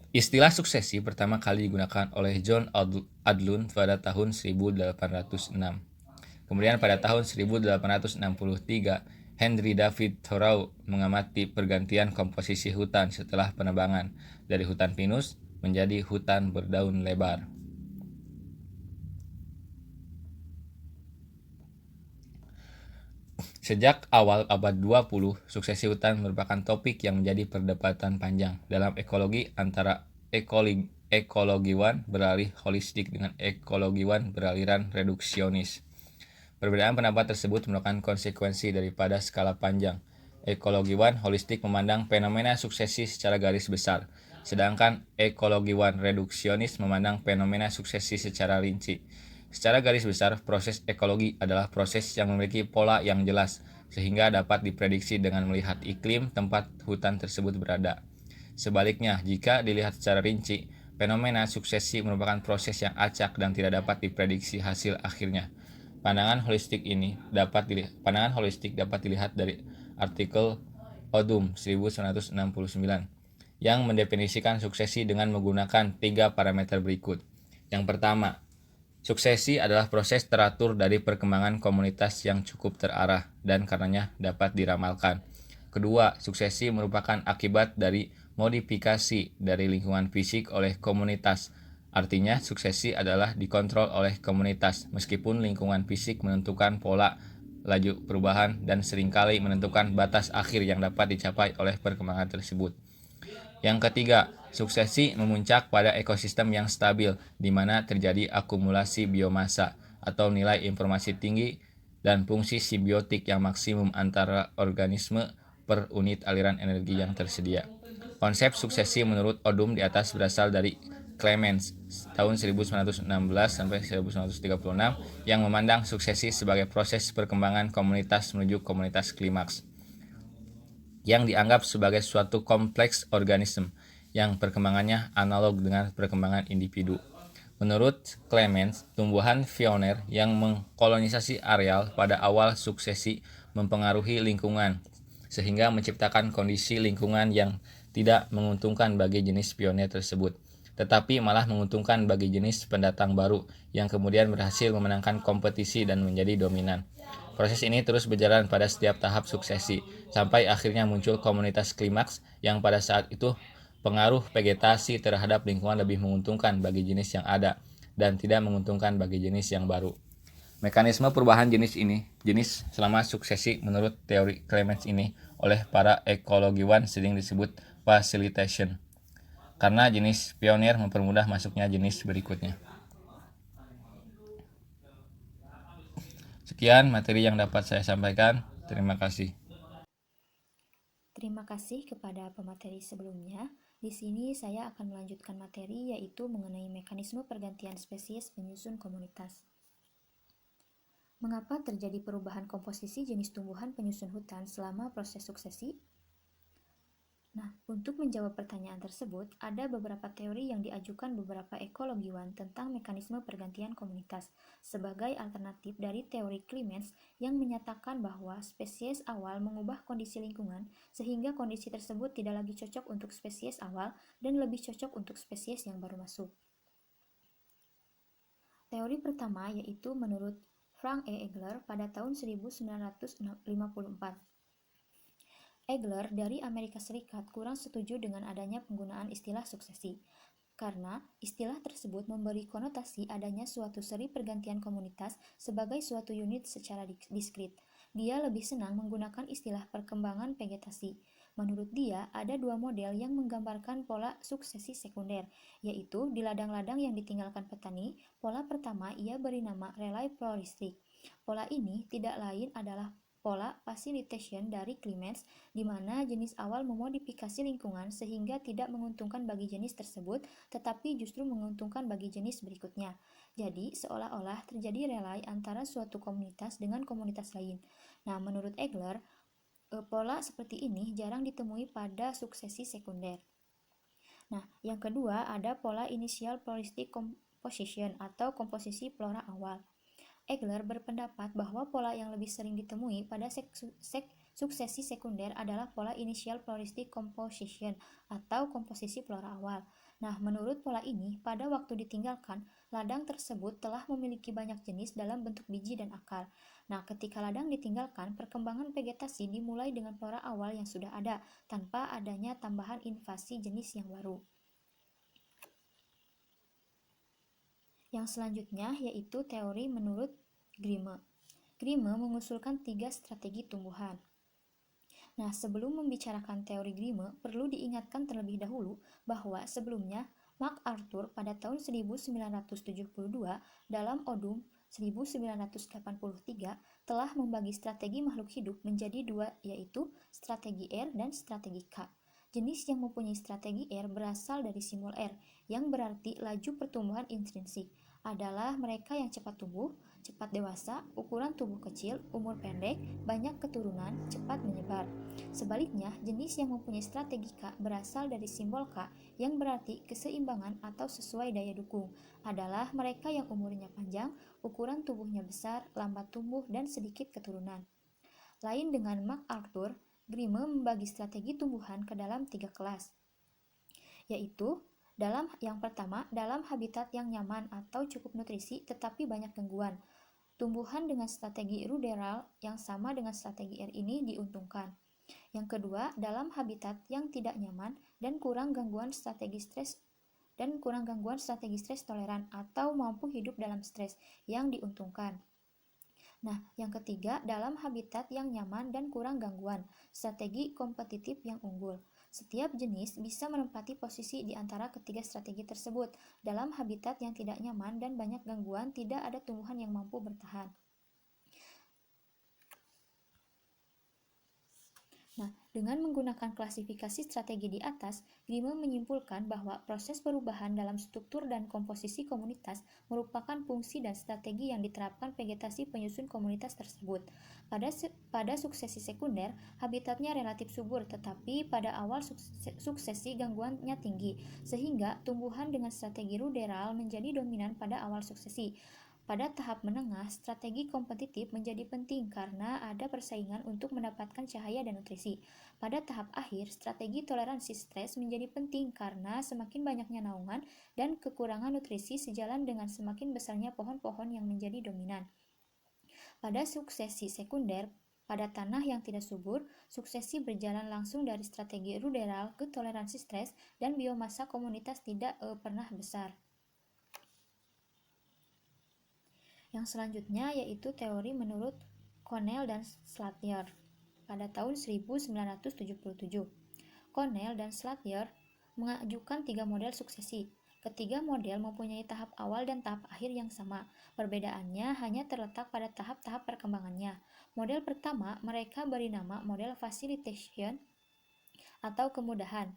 Istilah suksesi pertama kali digunakan oleh John Adlun pada tahun 1806. Kemudian pada tahun 1863, Henry David Thoreau mengamati pergantian komposisi hutan setelah penebangan dari hutan pinus menjadi hutan berdaun lebar. Sejak awal abad 20, suksesi hutan merupakan topik yang menjadi perdebatan panjang dalam ekologi antara ekologiwan beralih holistik dengan ekologiwan beraliran reduksionis. Perbedaan pendapat tersebut merupakan konsekuensi daripada skala panjang. Ekologiwan holistik memandang fenomena suksesi secara garis besar, sedangkan ekologiwan reduksionis memandang fenomena suksesi secara rinci. Secara garis besar, proses ekologi adalah proses yang memiliki pola yang jelas, sehingga dapat diprediksi dengan melihat iklim tempat hutan tersebut berada. Sebaliknya, jika dilihat secara rinci, fenomena suksesi merupakan proses yang acak dan tidak dapat diprediksi hasil akhirnya. Pandangan holistik dapat dilihat dari artikel Odum 1969 yang mendefinisikan suksesi dengan menggunakan 3 parameter berikut. Yang pertama, suksesi adalah proses teratur dari perkembangan komunitas yang cukup terarah dan karenanya dapat diramalkan. Kedua, suksesi merupakan akibat dari modifikasi dari lingkungan fisik oleh komunitas. Artinya, suksesi adalah dikontrol oleh komunitas, meskipun lingkungan fisik menentukan pola laju perubahan dan seringkali menentukan batas akhir yang dapat dicapai oleh perkembangan tersebut. Yang ketiga, suksesi memuncak pada ekosistem yang stabil, di mana terjadi akumulasi biomasa atau nilai informasi tinggi dan fungsi simbiotik yang maksimum antara organisme per unit aliran energi yang tersedia. Konsep suksesi menurut Odum di atas berasal dari Clemens tahun 1916 sampai 1936 yang memandang suksesi sebagai proses perkembangan komunitas menuju komunitas klimaks, yang dianggap sebagai suatu kompleks organisme yang perkembangannya analog dengan perkembangan individu. Menurut Clemens, tumbuhan pioner yang mengkolonisasi areal pada awal suksesi mempengaruhi lingkungan, sehingga menciptakan kondisi lingkungan yang tidak menguntungkan bagi jenis pioner tersebut, tetapi malah menguntungkan bagi jenis pendatang baru yang kemudian berhasil memenangkan kompetisi dan menjadi dominan. Proses ini terus berjalan pada setiap tahap suksesi, sampai akhirnya muncul komunitas klimaks yang pada saat itu pengaruh vegetasi terhadap lingkungan lebih menguntungkan bagi jenis yang ada dan tidak menguntungkan bagi jenis yang baru. Mekanisme perubahan jenis selama suksesi menurut teori Clemens ini oleh para ekologiwan sering disebut facilitation, karena jenis pionir mempermudah masuknya jenis berikutnya. Sekian materi yang dapat saya sampaikan. Terima kasih. Terima kasih kepada pemateri sebelumnya. Di sini saya akan melanjutkan materi yaitu mengenai mekanisme pergantian spesies penyusun komunitas. Mengapa terjadi perubahan komposisi jenis tumbuhan penyusun hutan selama proses suksesi? Nah, untuk menjawab pertanyaan tersebut, ada beberapa teori yang diajukan beberapa ekologiwan tentang mekanisme pergantian komunitas sebagai alternatif dari teori Clemens yang menyatakan bahwa spesies awal mengubah kondisi lingkungan sehingga kondisi tersebut tidak lagi cocok untuk spesies awal dan lebih cocok untuk spesies yang baru masuk. Teori pertama yaitu menurut Frank E. Egler pada tahun 1954. Egler dari Amerika Serikat kurang setuju dengan adanya penggunaan istilah suksesi, karena istilah tersebut memberi konotasi adanya suatu seri pergantian komunitas sebagai suatu unit secara diskrit. Dia lebih senang menggunakan istilah perkembangan vegetasi. Menurut dia, ada dua model yang menggambarkan pola suksesi sekunder, yaitu di ladang-ladang yang ditinggalkan petani. Pola pertama ia beri nama relay floristik. Pola ini tidak lain adalah pola facilitation dari Clements, di mana jenis awal memodifikasi lingkungan sehingga tidak menguntungkan bagi jenis tersebut, tetapi justru menguntungkan bagi jenis berikutnya. Jadi, seolah-olah terjadi relay antara suatu komunitas dengan komunitas lain. Nah, menurut Egler, pola seperti ini jarang ditemui pada suksesi sekunder. Nah, yang kedua ada pola initial floristic composition atau komposisi flora awal. Egler berpendapat bahwa pola yang lebih sering ditemui pada suksesi sekunder adalah pola initial floristic composition atau komposisi flora awal. Nah, menurut pola ini, pada waktu ditinggalkan, ladang tersebut telah memiliki banyak jenis dalam bentuk biji dan akar. Nah, ketika ladang ditinggalkan, perkembangan vegetasi dimulai dengan flora awal yang sudah ada, tanpa adanya tambahan invasi jenis yang baru. Yang selanjutnya yaitu teori menurut Grimme. Grimme mengusulkan 3 strategi tumbuhan. Nah, sebelum membicarakan teori Grimme, perlu diingatkan terlebih dahulu bahwa sebelumnya MacArthur pada tahun 1972 dalam Odum 1983 telah membagi strategi makhluk hidup menjadi dua, yaitu strategi R dan strategi K. Jenis yang mempunyai strategi R berasal dari simbol R, yang berarti laju pertumbuhan intrinsik, adalah mereka yang cepat tumbuh, cepat dewasa, ukuran tubuh kecil, umur pendek, banyak keturunan, cepat menyebar. Sebaliknya, jenis yang mempunyai strategi K berasal dari simbol K, yang berarti keseimbangan atau sesuai daya dukung, adalah mereka yang umurnya panjang, ukuran tubuhnya besar, lambat tumbuh, dan sedikit keturunan. Lain dengan MacArthur, Grimme membagi strategi tumbuhan ke dalam 3 kelas, yaitu yang pertama, dalam habitat yang nyaman atau cukup nutrisi tetapi banyak gangguan. Tumbuhan dengan strategi ruderal yang sama dengan strategi R ini diuntungkan. Yang kedua, dalam habitat yang tidak nyaman dan kurang gangguan strategi stres toleran atau mampu hidup dalam stres yang diuntungkan. Nah, yang ketiga, dalam habitat yang nyaman dan kurang gangguan, strategi kompetitif yang unggul. Setiap jenis bisa menempati posisi di antara ketiga strategi tersebut. Dalam habitat yang tidak nyaman dan banyak gangguan, tidak ada tumbuhan yang mampu bertahan. Nah, dengan menggunakan klasifikasi strategi di atas, Grimme menyimpulkan bahwa proses perubahan dalam struktur dan komposisi komunitas merupakan fungsi dan strategi yang diterapkan vegetasi penyusun komunitas tersebut. Pada suksesi sekunder, habitatnya relatif subur, tetapi pada awal suksesi gangguannya tinggi, sehingga tumbuhan dengan strategi ruderal menjadi dominan pada awal suksesi. Pada tahap menengah, strategi kompetitif menjadi penting karena ada persaingan untuk mendapatkan cahaya dan nutrisi. Pada tahap akhir, strategi toleransi stres menjadi penting karena semakin banyaknya naungan dan kekurangan nutrisi sejalan dengan semakin besarnya pohon-pohon yang menjadi dominan. Pada suksesi sekunder, pada tanah yang tidak subur, suksesi berjalan langsung dari strategi ruderal ke toleransi stres dan biomasa komunitas tidak pernah besar. Yang selanjutnya yaitu teori menurut Connell dan Slatyer pada tahun 1977. Connell dan Slatyer mengajukan 3 model suksesi. Ketiga model mempunyai tahap awal dan tahap akhir yang sama. Perbedaannya hanya terletak pada tahap-tahap perkembangannya. Model pertama mereka beri nama model facilitation atau kemudahan.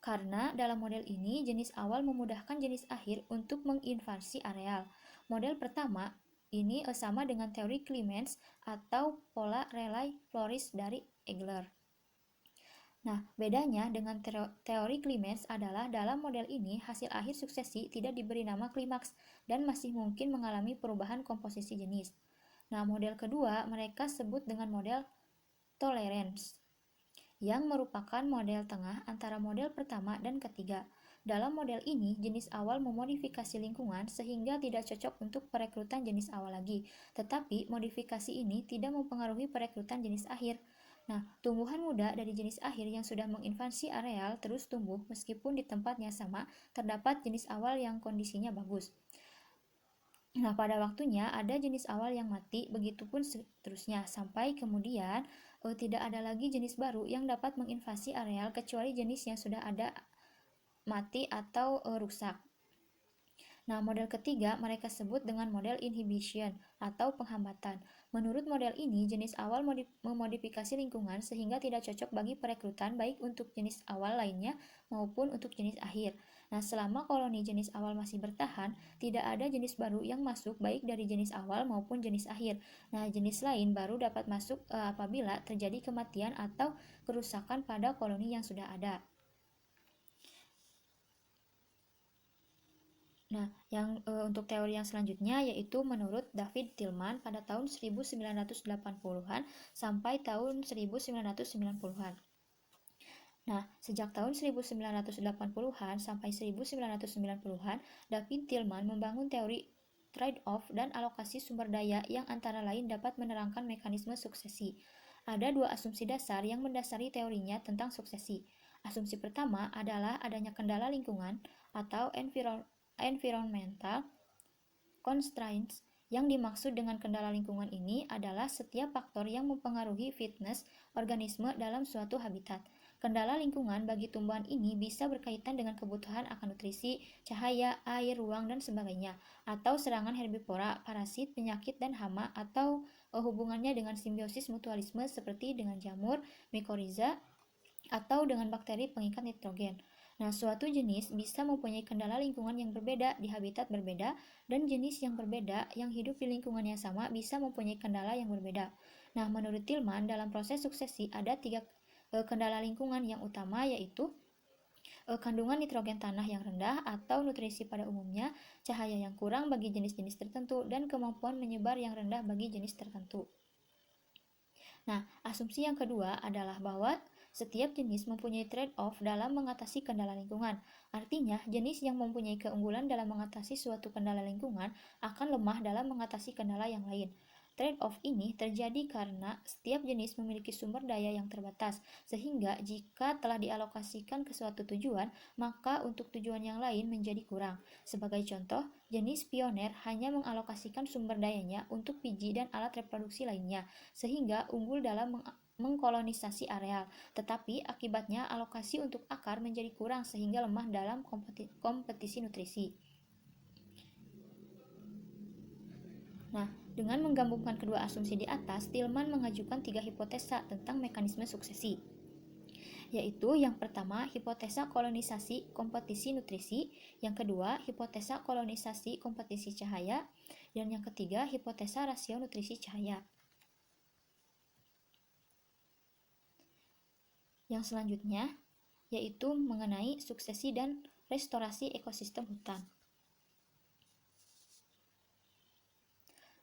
Karena dalam model ini, jenis awal memudahkan jenis akhir untuk menginvasi areal. Model pertama ini sama dengan teori Clements atau pola relay floris dari Egler. Nah, bedanya dengan teori Clements adalah dalam model ini, hasil akhir suksesi tidak diberi nama klimaks dan masih mungkin mengalami perubahan komposisi jenis. Nah, model kedua mereka sebut dengan model tolerance, yang merupakan model tengah antara model pertama dan ketiga. Dalam model ini, jenis awal memodifikasi lingkungan sehingga tidak cocok untuk perekrutan jenis awal lagi, tetapi modifikasi ini tidak mempengaruhi perekrutan jenis akhir. Nah, tumbuhan muda dari jenis akhir yang sudah menginvasi areal terus tumbuh meskipun di tempatnya sama, terdapat jenis awal yang kondisinya bagus. Nah, pada waktunya ada jenis awal yang mati, begitupun seterusnya, sampai kemudian tidak ada lagi jenis baru yang dapat menginvasi areal kecuali jenis yang sudah ada mati atau rusak. Nah, model ketiga mereka sebut dengan model inhibition atau penghambatan. Menurut model ini, jenis awal memodifikasi lingkungan sehingga tidak cocok bagi perekrutan baik untuk jenis awal lainnya maupun untuk jenis akhir. Nah, selama koloni jenis awal masih bertahan, tidak ada jenis baru yang masuk baik dari jenis awal maupun jenis akhir. Nah, jenis lain baru dapat masuk apabila terjadi kematian atau kerusakan pada koloni yang sudah ada. Nah, untuk teori yang selanjutnya yaitu menurut David Tillman pada tahun 1980-an sampai tahun 1990-an. Nah, sejak tahun 1980-an sampai 1990-an, David Tillman membangun teori trade-off dan alokasi sumber daya yang antara lain dapat menerangkan mekanisme suksesi. Ada dua asumsi dasar yang mendasari teorinya tentang suksesi. Asumsi pertama adalah adanya kendala lingkungan atau environmental constraints. Yang dimaksud dengan kendala lingkungan ini adalah setiap faktor yang mempengaruhi fitness organisme dalam suatu habitat. Kendala lingkungan bagi tumbuhan ini bisa berkaitan dengan kebutuhan akan nutrisi, cahaya, air, ruang, dan sebagainya, atau serangan herbivora, parasit, penyakit, dan hama, atau hubungannya dengan simbiosis mutualisme seperti dengan jamur, mycorrhiza, atau dengan bakteri pengikat nitrogen. Nah, suatu jenis bisa mempunyai kendala lingkungan yang berbeda di habitat berbeda, dan jenis yang berbeda yang hidup di lingkungan yang sama bisa mempunyai kendala yang berbeda. Nah, menurut Tillman, dalam proses suksesi ada tiga kendala lingkungan yang utama, yaitu kandungan nitrogen tanah yang rendah atau nutrisi pada umumnya, cahaya yang kurang bagi jenis-jenis tertentu, dan kemampuan menyebar yang rendah bagi jenis tertentu. Nah, asumsi yang kedua adalah bahwa setiap jenis mempunyai trade-off dalam mengatasi kendala lingkungan. Artinya, jenis yang mempunyai keunggulan dalam mengatasi suatu kendala lingkungan akan lemah dalam mengatasi kendala yang lain. Trade-off ini terjadi karena setiap jenis memiliki sumber daya yang terbatas, sehingga jika telah dialokasikan ke suatu tujuan, maka untuk tujuan yang lain menjadi kurang. Sebagai contoh, jenis pioner hanya mengalokasikan sumber dayanya untuk biji dan alat reproduksi lainnya, sehingga unggul dalam mengkolonisasi areal, tetapi akibatnya alokasi untuk akar menjadi kurang sehingga lemah dalam kompetisi nutrisi. Nah, dengan menggabungkan kedua asumsi di atas, Tillman mengajukan tiga hipotesa tentang mekanisme suksesi, yaitu yang pertama hipotesa kolonisasi kompetisi nutrisi, yang kedua hipotesa kolonisasi kompetisi cahaya, dan yang ketiga hipotesa rasio nutrisi cahaya. Yang selanjutnya yaitu mengenai suksesi dan restorasi ekosistem hutan.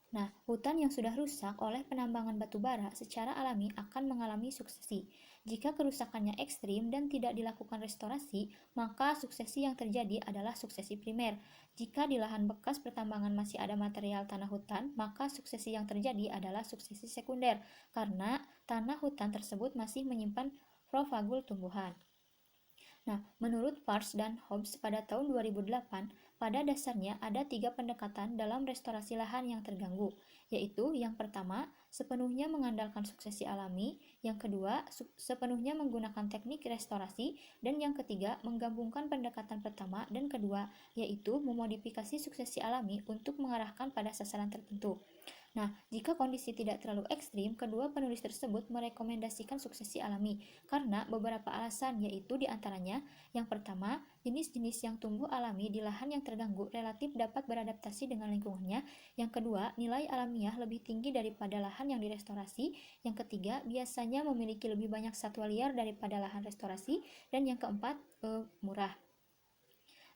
Nah, hutan yang sudah rusak oleh penambangan batu bara secara alami akan mengalami suksesi. Jika kerusakannya ekstrim dan tidak dilakukan restorasi, maka suksesi yang terjadi adalah suksesi primer. Jika di lahan bekas pertambangan masih ada material tanah hutan, maka suksesi yang terjadi adalah suksesi sekunder, karena tanah hutan tersebut masih menyimpan propagul tumbuhan. Nah, menurut Parks dan Hobbs pada tahun 2008, pada dasarnya ada tiga pendekatan dalam restorasi lahan yang terganggu, yaitu yang pertama, sepenuhnya mengandalkan suksesi alami, yang kedua, sepenuhnya menggunakan teknik restorasi, dan yang ketiga, menggabungkan pendekatan pertama dan kedua, yaitu memodifikasi suksesi alami untuk mengarahkan pada sasaran tertentu. Nah, jika kondisi tidak terlalu ekstrim, kedua penulis tersebut merekomendasikan suksesi alami karena beberapa alasan, yaitu diantaranya yang pertama, jenis-jenis yang tumbuh alami di lahan yang terganggu relatif dapat beradaptasi dengan lingkungannya. Yang kedua, nilai alamiah lebih tinggi daripada lahan yang direstorasi. Yang ketiga, biasanya memiliki lebih banyak satwa liar daripada lahan restorasi. Dan yang keempat, murah.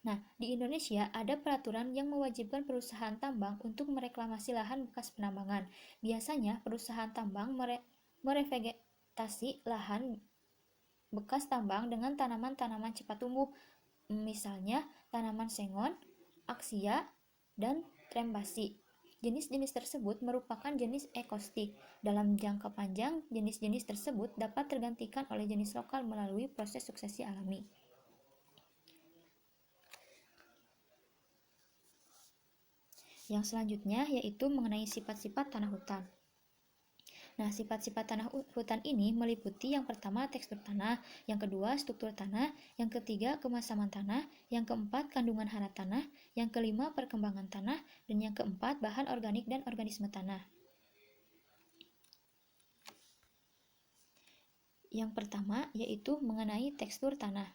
Nah, di Indonesia ada peraturan yang mewajibkan perusahaan tambang untuk mereklamasi lahan bekas penambangan. Biasanya, perusahaan tambang merevegetasi lahan bekas tambang dengan tanaman-tanaman cepat tumbuh, misalnya tanaman sengon, aksia, dan trembasi. Jenis-jenis tersebut merupakan jenis ekostik. Dalam jangka panjang, jenis-jenis tersebut dapat tergantikan oleh jenis lokal melalui proses suksesi alami. Yang selanjutnya yaitu mengenai sifat-sifat tanah hutan. Nah, sifat-sifat tanah hutan ini meliputi yang pertama tekstur tanah, yang kedua struktur tanah, yang ketiga kemasaman tanah, yang keempat kandungan hara tanah, yang kelima perkembangan tanah, dan yang keempat bahan organik dan organisme tanah. Yang pertama yaitu mengenai tekstur tanah.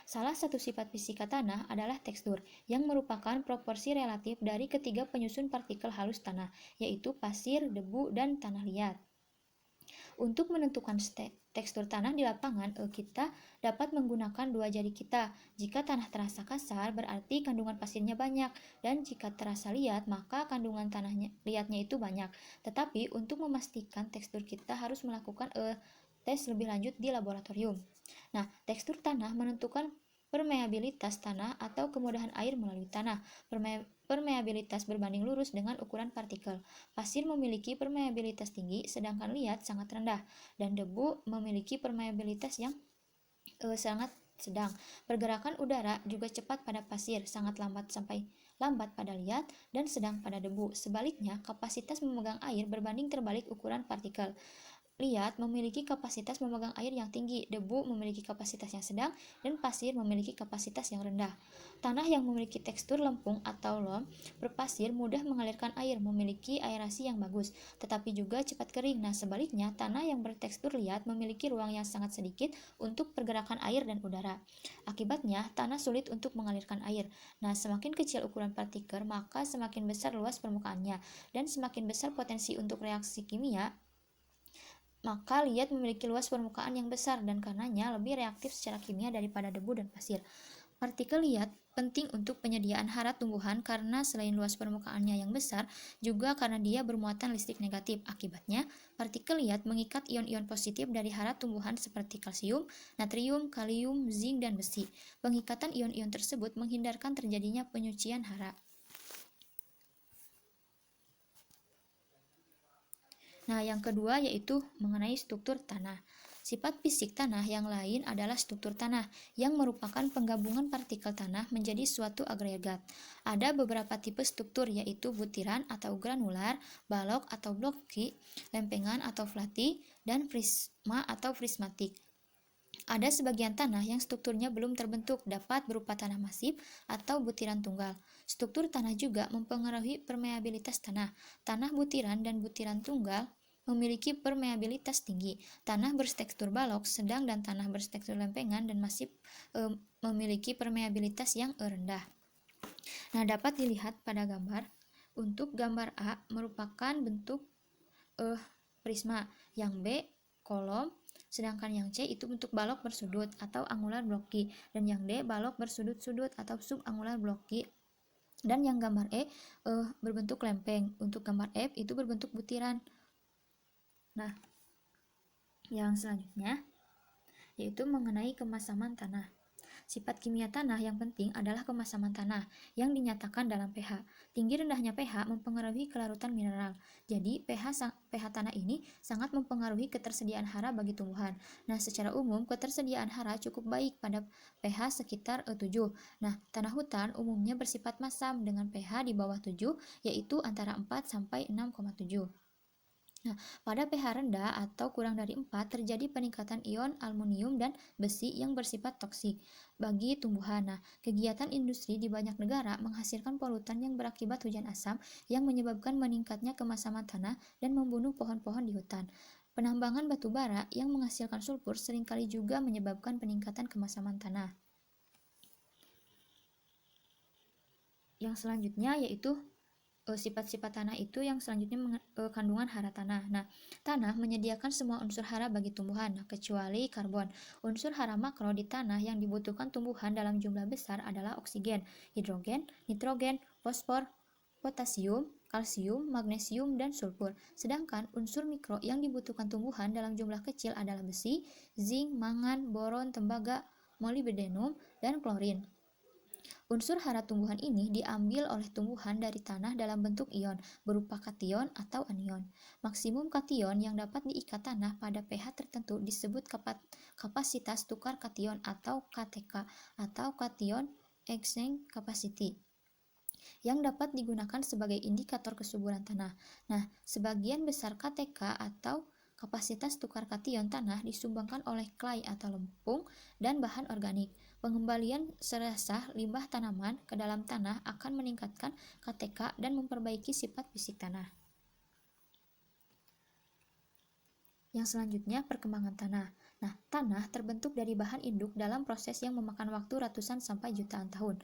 Salah satu sifat fisika tanah adalah tekstur, yang merupakan proporsi relatif dari ketiga penyusun partikel halus tanah, yaitu pasir, debu, dan tanah liat. Untuk menentukan tekstur tanah di lapangan, kita dapat menggunakan dua jari kita. Jika tanah terasa kasar, berarti kandungan pasirnya banyak, dan jika terasa liat, maka kandungan tanahnya liatnya itu banyak. Tetapi untuk memastikan tekstur kita harus melakukan tes lebih lanjut di laboratorium. Nah, tekstur tanah menentukan permeabilitas tanah atau kemudahan air melalui tanah. Permeabilitas berbanding lurus dengan ukuran partikel. Pasir memiliki permeabilitas tinggi, sedangkan liat sangat rendah, dan debu memiliki permeabilitas yang sangat sedang. Pergerakan udara juga cepat pada pasir, sangat lambat pada liat, dan sedang pada debu. Sebaliknya, kapasitas memegang air berbanding terbalik ukuran partikel. Liat memiliki kapasitas memegang air yang tinggi, debu memiliki kapasitas yang sedang, dan pasir memiliki kapasitas yang rendah. Tanah yang memiliki tekstur lempung atau loam berpasir mudah mengalirkan air, memiliki aerasi yang bagus, tetapi juga cepat kering. Nah, sebaliknya, tanah yang bertekstur liat memiliki ruang yang sangat sedikit untuk pergerakan air dan udara. Akibatnya, tanah sulit untuk mengalirkan air. Nah, semakin kecil ukuran partikel, maka semakin besar luas permukaannya, dan semakin besar potensi untuk reaksi kimia, maka liat memiliki luas permukaan yang besar dan karenanya lebih reaktif secara kimia daripada debu dan pasir. Partikel liat penting untuk penyediaan hara tumbuhan karena selain luas permukaannya yang besar, juga karena dia bermuatan listrik negatif. Akibatnya, partikel liat mengikat ion-ion positif dari hara tumbuhan seperti kalsium, natrium, kalium, zinc, dan besi. Pengikatan ion-ion tersebut menghindarkan terjadinya penyucian hara. Nah, yang kedua yaitu mengenai struktur tanah. Sifat fisik tanah yang lain adalah struktur tanah, yang merupakan penggabungan partikel tanah menjadi suatu agregat. Ada beberapa tipe struktur, yaitu butiran atau granular, balok atau blocky, lempengan atau flaty, dan prisma atau prismatik. Ada sebagian tanah yang strukturnya belum terbentuk, dapat berupa tanah masif atau butiran tunggal. Struktur tanah juga mempengaruhi permeabilitas tanah. Tanah butiran dan butiran tunggal memiliki permeabilitas tinggi. Tanah bertekstur balok sedang dan tanah bertekstur lempengan dan masif memiliki permeabilitas yang rendah. Nah, dapat dilihat pada gambar. Untuk gambar A merupakan bentuk prisma, yang B kolom, sedangkan yang C itu bentuk balok bersudut atau angular blocky, dan yang D balok bersudut-sudut atau subangular blocky, dan yang gambar E berbentuk lempeng. Untuk gambar F itu berbentuk butiran. Nah, yang selanjutnya yaitu mengenai kemasaman tanah. Sifat kimia tanah yang penting adalah kemasaman tanah yang dinyatakan dalam pH. Tinggi rendahnya pH mempengaruhi kelarutan mineral. Jadi, pH tanah ini sangat mempengaruhi ketersediaan hara bagi tumbuhan. Nah, secara umum ketersediaan hara cukup baik pada pH sekitar 7. Nah, tanah hutan umumnya bersifat masam dengan pH di bawah 7, yaitu antara 4 sampai 6,7. Nah, pada pH rendah atau kurang dari 4 terjadi peningkatan ion aluminium dan besi yang bersifat toksik bagi tumbuhan. Nah, kegiatan industri di banyak negara menghasilkan polutan yang berakibat hujan asam yang menyebabkan meningkatnya kemasaman tanah dan membunuh pohon-pohon di hutan. Penambangan batu bara yang menghasilkan sulfur seringkali juga menyebabkan peningkatan kemasaman tanah. Yang selanjutnya yaitu sifat-sifat tanah itu yang selanjutnya kandungan hara tanah. Nah, tanah menyediakan semua unsur hara bagi tumbuhan, kecuali karbon. Unsur hara makro di tanah yang dibutuhkan tumbuhan dalam jumlah besar adalah oksigen, hidrogen, nitrogen, fosfor, potasium, kalsium, magnesium, dan sulfur. Sedangkan unsur mikro yang dibutuhkan tumbuhan dalam jumlah kecil adalah besi, zinc, mangan, boron, tembaga, molybdenum, dan klorin. Unsur hara tumbuhan ini diambil oleh tumbuhan dari tanah dalam bentuk ion, berupa kation atau anion. Maksimum kation yang dapat diikat tanah pada pH tertentu disebut kapasitas tukar kation atau KTK, atau cation exchange capacity. yang dapat digunakan sebagai indikator kesuburan tanah. Nah, sebagian besar KTK atau kapasitas tukar kation tanah disumbangkan oleh clay atau lempung dan bahan organik. Pengembalian serasah limbah tanaman ke dalam tanah akan meningkatkan KTK dan memperbaiki sifat fisik tanah. Yang selanjutnya, perkembangan tanah. Nah, tanah terbentuk dari bahan induk dalam proses yang memakan waktu ratusan sampai jutaan tahun.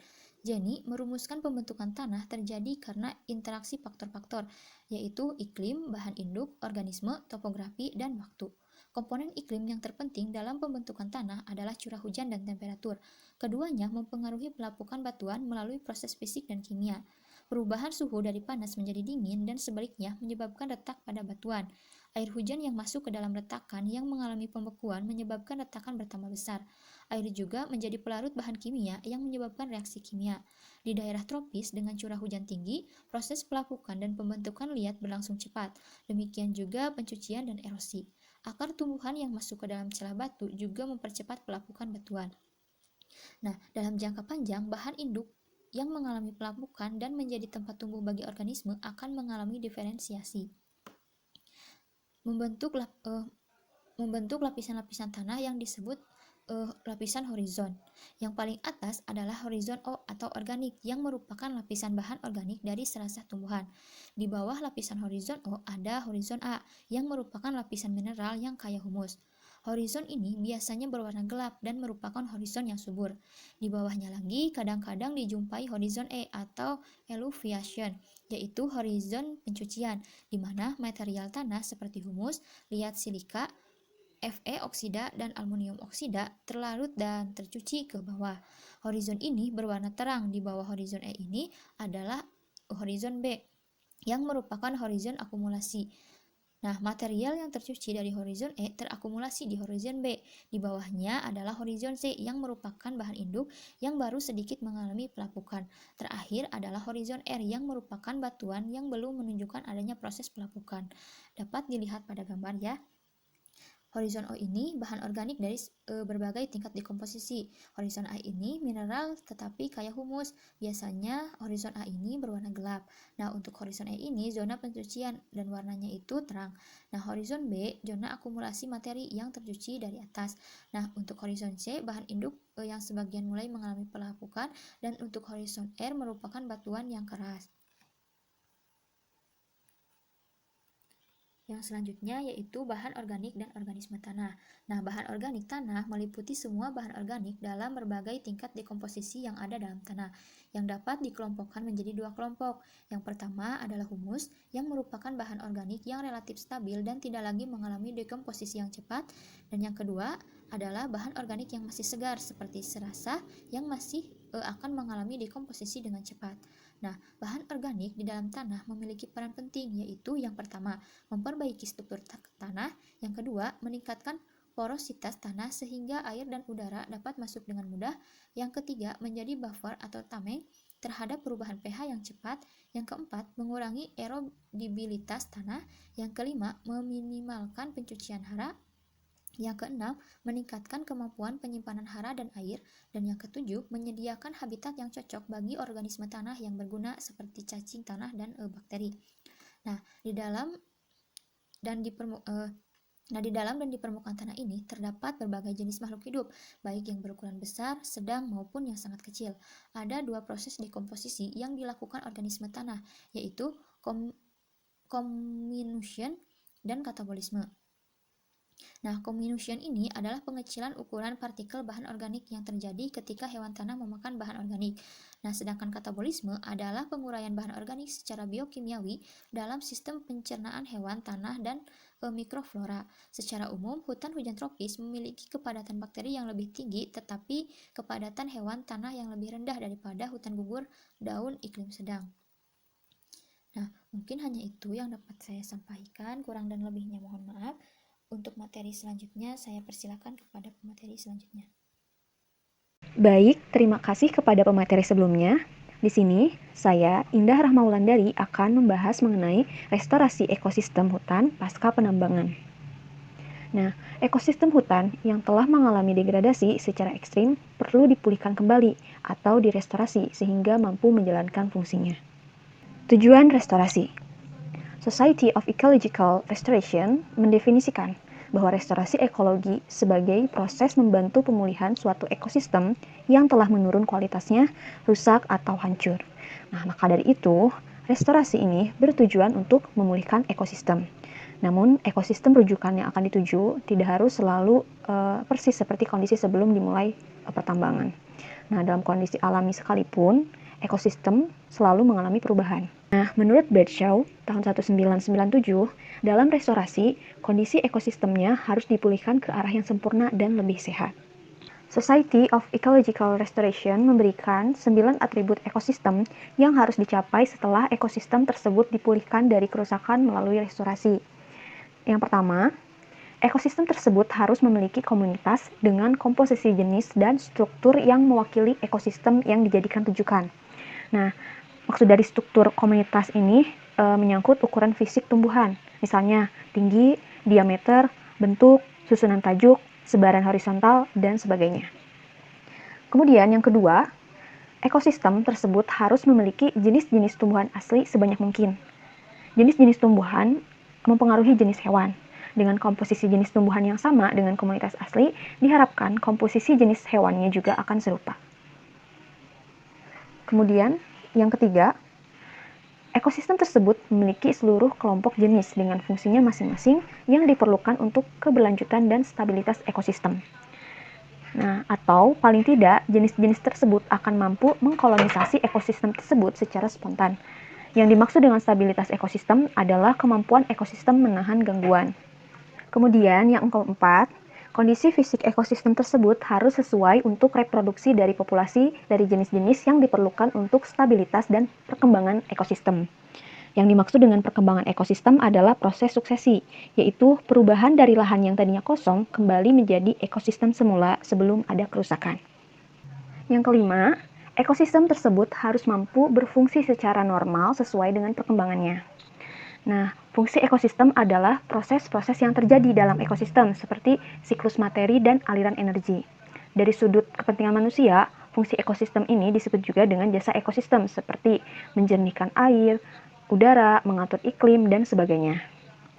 Jenny merumuskan pembentukan tanah terjadi karena interaksi faktor-faktor, yaitu iklim, bahan induk, organisme, topografi, dan waktu. Komponen iklim yang terpenting dalam pembentukan tanah adalah curah hujan dan temperatur. Keduanya mempengaruhi pelapukan batuan melalui proses fisik dan kimia. Perubahan suhu dari panas menjadi dingin dan sebaliknya menyebabkan retak pada batuan. Air hujan yang masuk ke dalam retakan yang mengalami pembekuan menyebabkan retakan bertambah besar. Air juga menjadi pelarut bahan kimia yang menyebabkan reaksi kimia. Di daerah tropis dengan curah hujan tinggi, proses pelapukan dan pembentukan liat berlangsung cepat. Demikian juga pencucian dan erosi. Akar tumbuhan yang masuk ke dalam celah batu juga mempercepat pelapukan batuan. Nah, dalam jangka panjang, bahan induk yang mengalami pelapukan dan menjadi tempat tumbuh bagi organisme akan mengalami diferensiasi. Membentuk lapisan-lapisan tanah yang disebut lapisan horizon. Yang paling atas adalah horizon O atau organik yang merupakan lapisan bahan organik dari serasah tumbuhan. Di bawah lapisan horizon O ada horizon A yang merupakan lapisan mineral yang kaya humus. Horizon ini biasanya berwarna gelap dan merupakan horizon yang subur. Di bawahnya lagi kadang-kadang dijumpai horizon E atau eluviation, yaitu horizon pencucian, di mana material tanah seperti humus, liat silika, Fe oksida, dan aluminium oksida terlarut dan tercuci ke bawah. Horizon ini berwarna terang. Di bawah horizon E ini adalah horizon B, yang merupakan horizon akumulasi. Nah, material yang tercuci dari horizon E terakumulasi di horizon B. Di bawahnya adalah horizon C yang merupakan bahan induk yang baru sedikit mengalami pelapukan. Terakhir adalah horizon R yang merupakan batuan yang belum menunjukkan adanya proses pelapukan. Dapat dilihat pada gambar ya. Horizon O ini bahan organik dari berbagai tingkat dekomposisi. Horizon A ini mineral tetapi kaya humus. Biasanya horizon A ini berwarna gelap. Nah, untuk horizon E ini zona pencucian dan warnanya itu terang. Nah, horizon B zona akumulasi materi yang tercuci dari atas. Nah, untuk horizon C bahan induk yang sebagian mulai mengalami pelapukan, dan untuk horizon R merupakan batuan yang keras. Yang selanjutnya yaitu bahan organik dan organisme tanah. Nah, bahan organik tanah meliputi semua bahan organik dalam berbagai tingkat dekomposisi yang ada dalam tanah, yang dapat dikelompokkan menjadi dua kelompok. Yang pertama adalah humus, yang merupakan bahan organik yang relatif stabil dan tidak lagi mengalami dekomposisi yang cepat. Dan yang kedua adalah bahan organik yang masih segar, seperti serasah yang masih akan mengalami dekomposisi dengan cepat. Nah, bahan organik di dalam tanah memiliki peran penting, yaitu yang pertama, memperbaiki struktur tanah, yang kedua, meningkatkan porositas tanah sehingga air dan udara dapat masuk dengan mudah, yang ketiga, menjadi buffer atau tameng terhadap perubahan pH yang cepat, yang keempat, mengurangi erodibilitas tanah, yang kelima, meminimalkan pencucian hara, yang keenam, meningkatkan kemampuan penyimpanan hara dan air, dan yang ketujuh, menyediakan habitat yang cocok bagi organisme tanah yang berguna seperti cacing tanah dan bakteri. Nah, di dalam dan di permukaan tanah ini terdapat berbagai jenis makhluk hidup, baik yang berukuran besar, sedang, maupun yang sangat kecil. Ada dua proses dekomposisi yang dilakukan organisme tanah, yaitu comminution dan katabolisme. Nah, comminution ini adalah pengecilan ukuran partikel bahan organik yang terjadi ketika hewan tanah memakan bahan organik. Nah, sedangkan katabolisme adalah penguraian bahan organik secara biokimiawi dalam sistem pencernaan hewan tanah dan mikroflora. Secara umum, hutan hujan tropis memiliki kepadatan bakteri yang lebih tinggi, tetapi kepadatan hewan tanah yang lebih rendah daripada hutan gugur daun iklim sedang. Nah, mungkin hanya itu yang dapat saya sampaikan, kurang dan lebihnya mohon maaf. Untuk materi selanjutnya, saya persilakan kepada pemateri selanjutnya. Baik, terima kasih kepada pemateri sebelumnya. Di sini, saya, Indah Rahmaulandari, akan membahas mengenai restorasi ekosistem hutan pasca penambangan. Nah, ekosistem hutan yang telah mengalami degradasi secara ekstrim perlu dipulihkan kembali atau direstorasi sehingga mampu menjalankan fungsinya. Tujuan restorasi. Society of Ecological Restoration mendefinisikan bahwa restorasi ekologi sebagai proses membantu pemulihan suatu ekosistem yang telah menurun kualitasnya, rusak, atau hancur. Nah, maka dari itu, restorasi ini bertujuan untuk memulihkan ekosistem. Namun, ekosistem rujukan yang akan dituju tidak harus selalu persis seperti kondisi sebelum dimulai pertambangan. Nah, dalam kondisi alami sekalipun, ekosistem selalu mengalami perubahan. Nah, menurut Bradshaw, tahun 1997, dalam restorasi, kondisi ekosistemnya harus dipulihkan ke arah yang sempurna dan lebih sehat. Society of Ecological Restoration memberikan 9 atribut ekosistem yang harus dicapai setelah ekosistem tersebut dipulihkan dari kerusakan melalui restorasi. Yang pertama, ekosistem tersebut harus memiliki komunitas dengan komposisi jenis dan struktur yang mewakili ekosistem yang dijadikan rujukan. Nah, maksud dari struktur komunitas ini menyangkut ukuran fisik tumbuhan, misalnya tinggi, diameter, bentuk, susunan tajuk, sebaran horizontal, dan sebagainya. Kemudian yang kedua, ekosistem tersebut harus memiliki jenis-jenis tumbuhan asli sebanyak mungkin. Jenis-jenis tumbuhan mempengaruhi jenis hewan. Dengan komposisi jenis tumbuhan yang sama dengan komunitas asli, diharapkan komposisi jenis hewannya juga akan serupa. Kemudian, yang ketiga, ekosistem tersebut memiliki seluruh kelompok jenis dengan fungsinya masing-masing yang diperlukan untuk keberlanjutan dan stabilitas ekosistem. Nah, atau paling tidak, jenis-jenis tersebut akan mampu mengkolonisasi ekosistem tersebut secara spontan. Yang dimaksud dengan stabilitas ekosistem adalah kemampuan ekosistem menahan gangguan. Kemudian, yang keempat, kondisi fisik ekosistem tersebut harus sesuai untuk reproduksi dari populasi dari jenis-jenis yang diperlukan untuk stabilitas dan perkembangan ekosistem. Yang dimaksud dengan perkembangan ekosistem adalah proses suksesi, yaitu perubahan dari lahan yang tadinya kosong kembali menjadi ekosistem semula sebelum ada kerusakan. Yang kelima, ekosistem tersebut harus mampu berfungsi secara normal sesuai dengan perkembangannya. Nah, fungsi ekosistem adalah proses-proses yang terjadi dalam ekosistem seperti siklus materi dan aliran energi. Dari sudut kepentingan manusia, fungsi ekosistem ini disebut juga dengan jasa ekosistem seperti menjernihkan air, udara, mengatur iklim, dan sebagainya.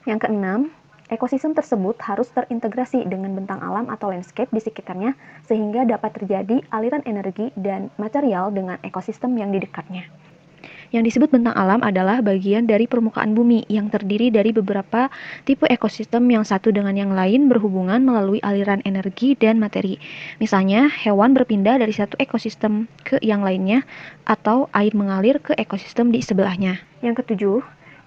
Yang keenam, ekosistem tersebut harus terintegrasi dengan bentang alam atau landscape di sekitarnya sehingga dapat terjadi aliran energi dan material dengan ekosistem yang di dekatnya. Yang disebut bentang alam adalah bagian dari permukaan bumi yang terdiri dari beberapa tipe ekosistem yang satu dengan yang lain berhubungan melalui aliran energi dan materi. Misalnya, hewan berpindah dari satu ekosistem ke yang lainnya atau air mengalir ke ekosistem di sebelahnya. Yang ketujuh,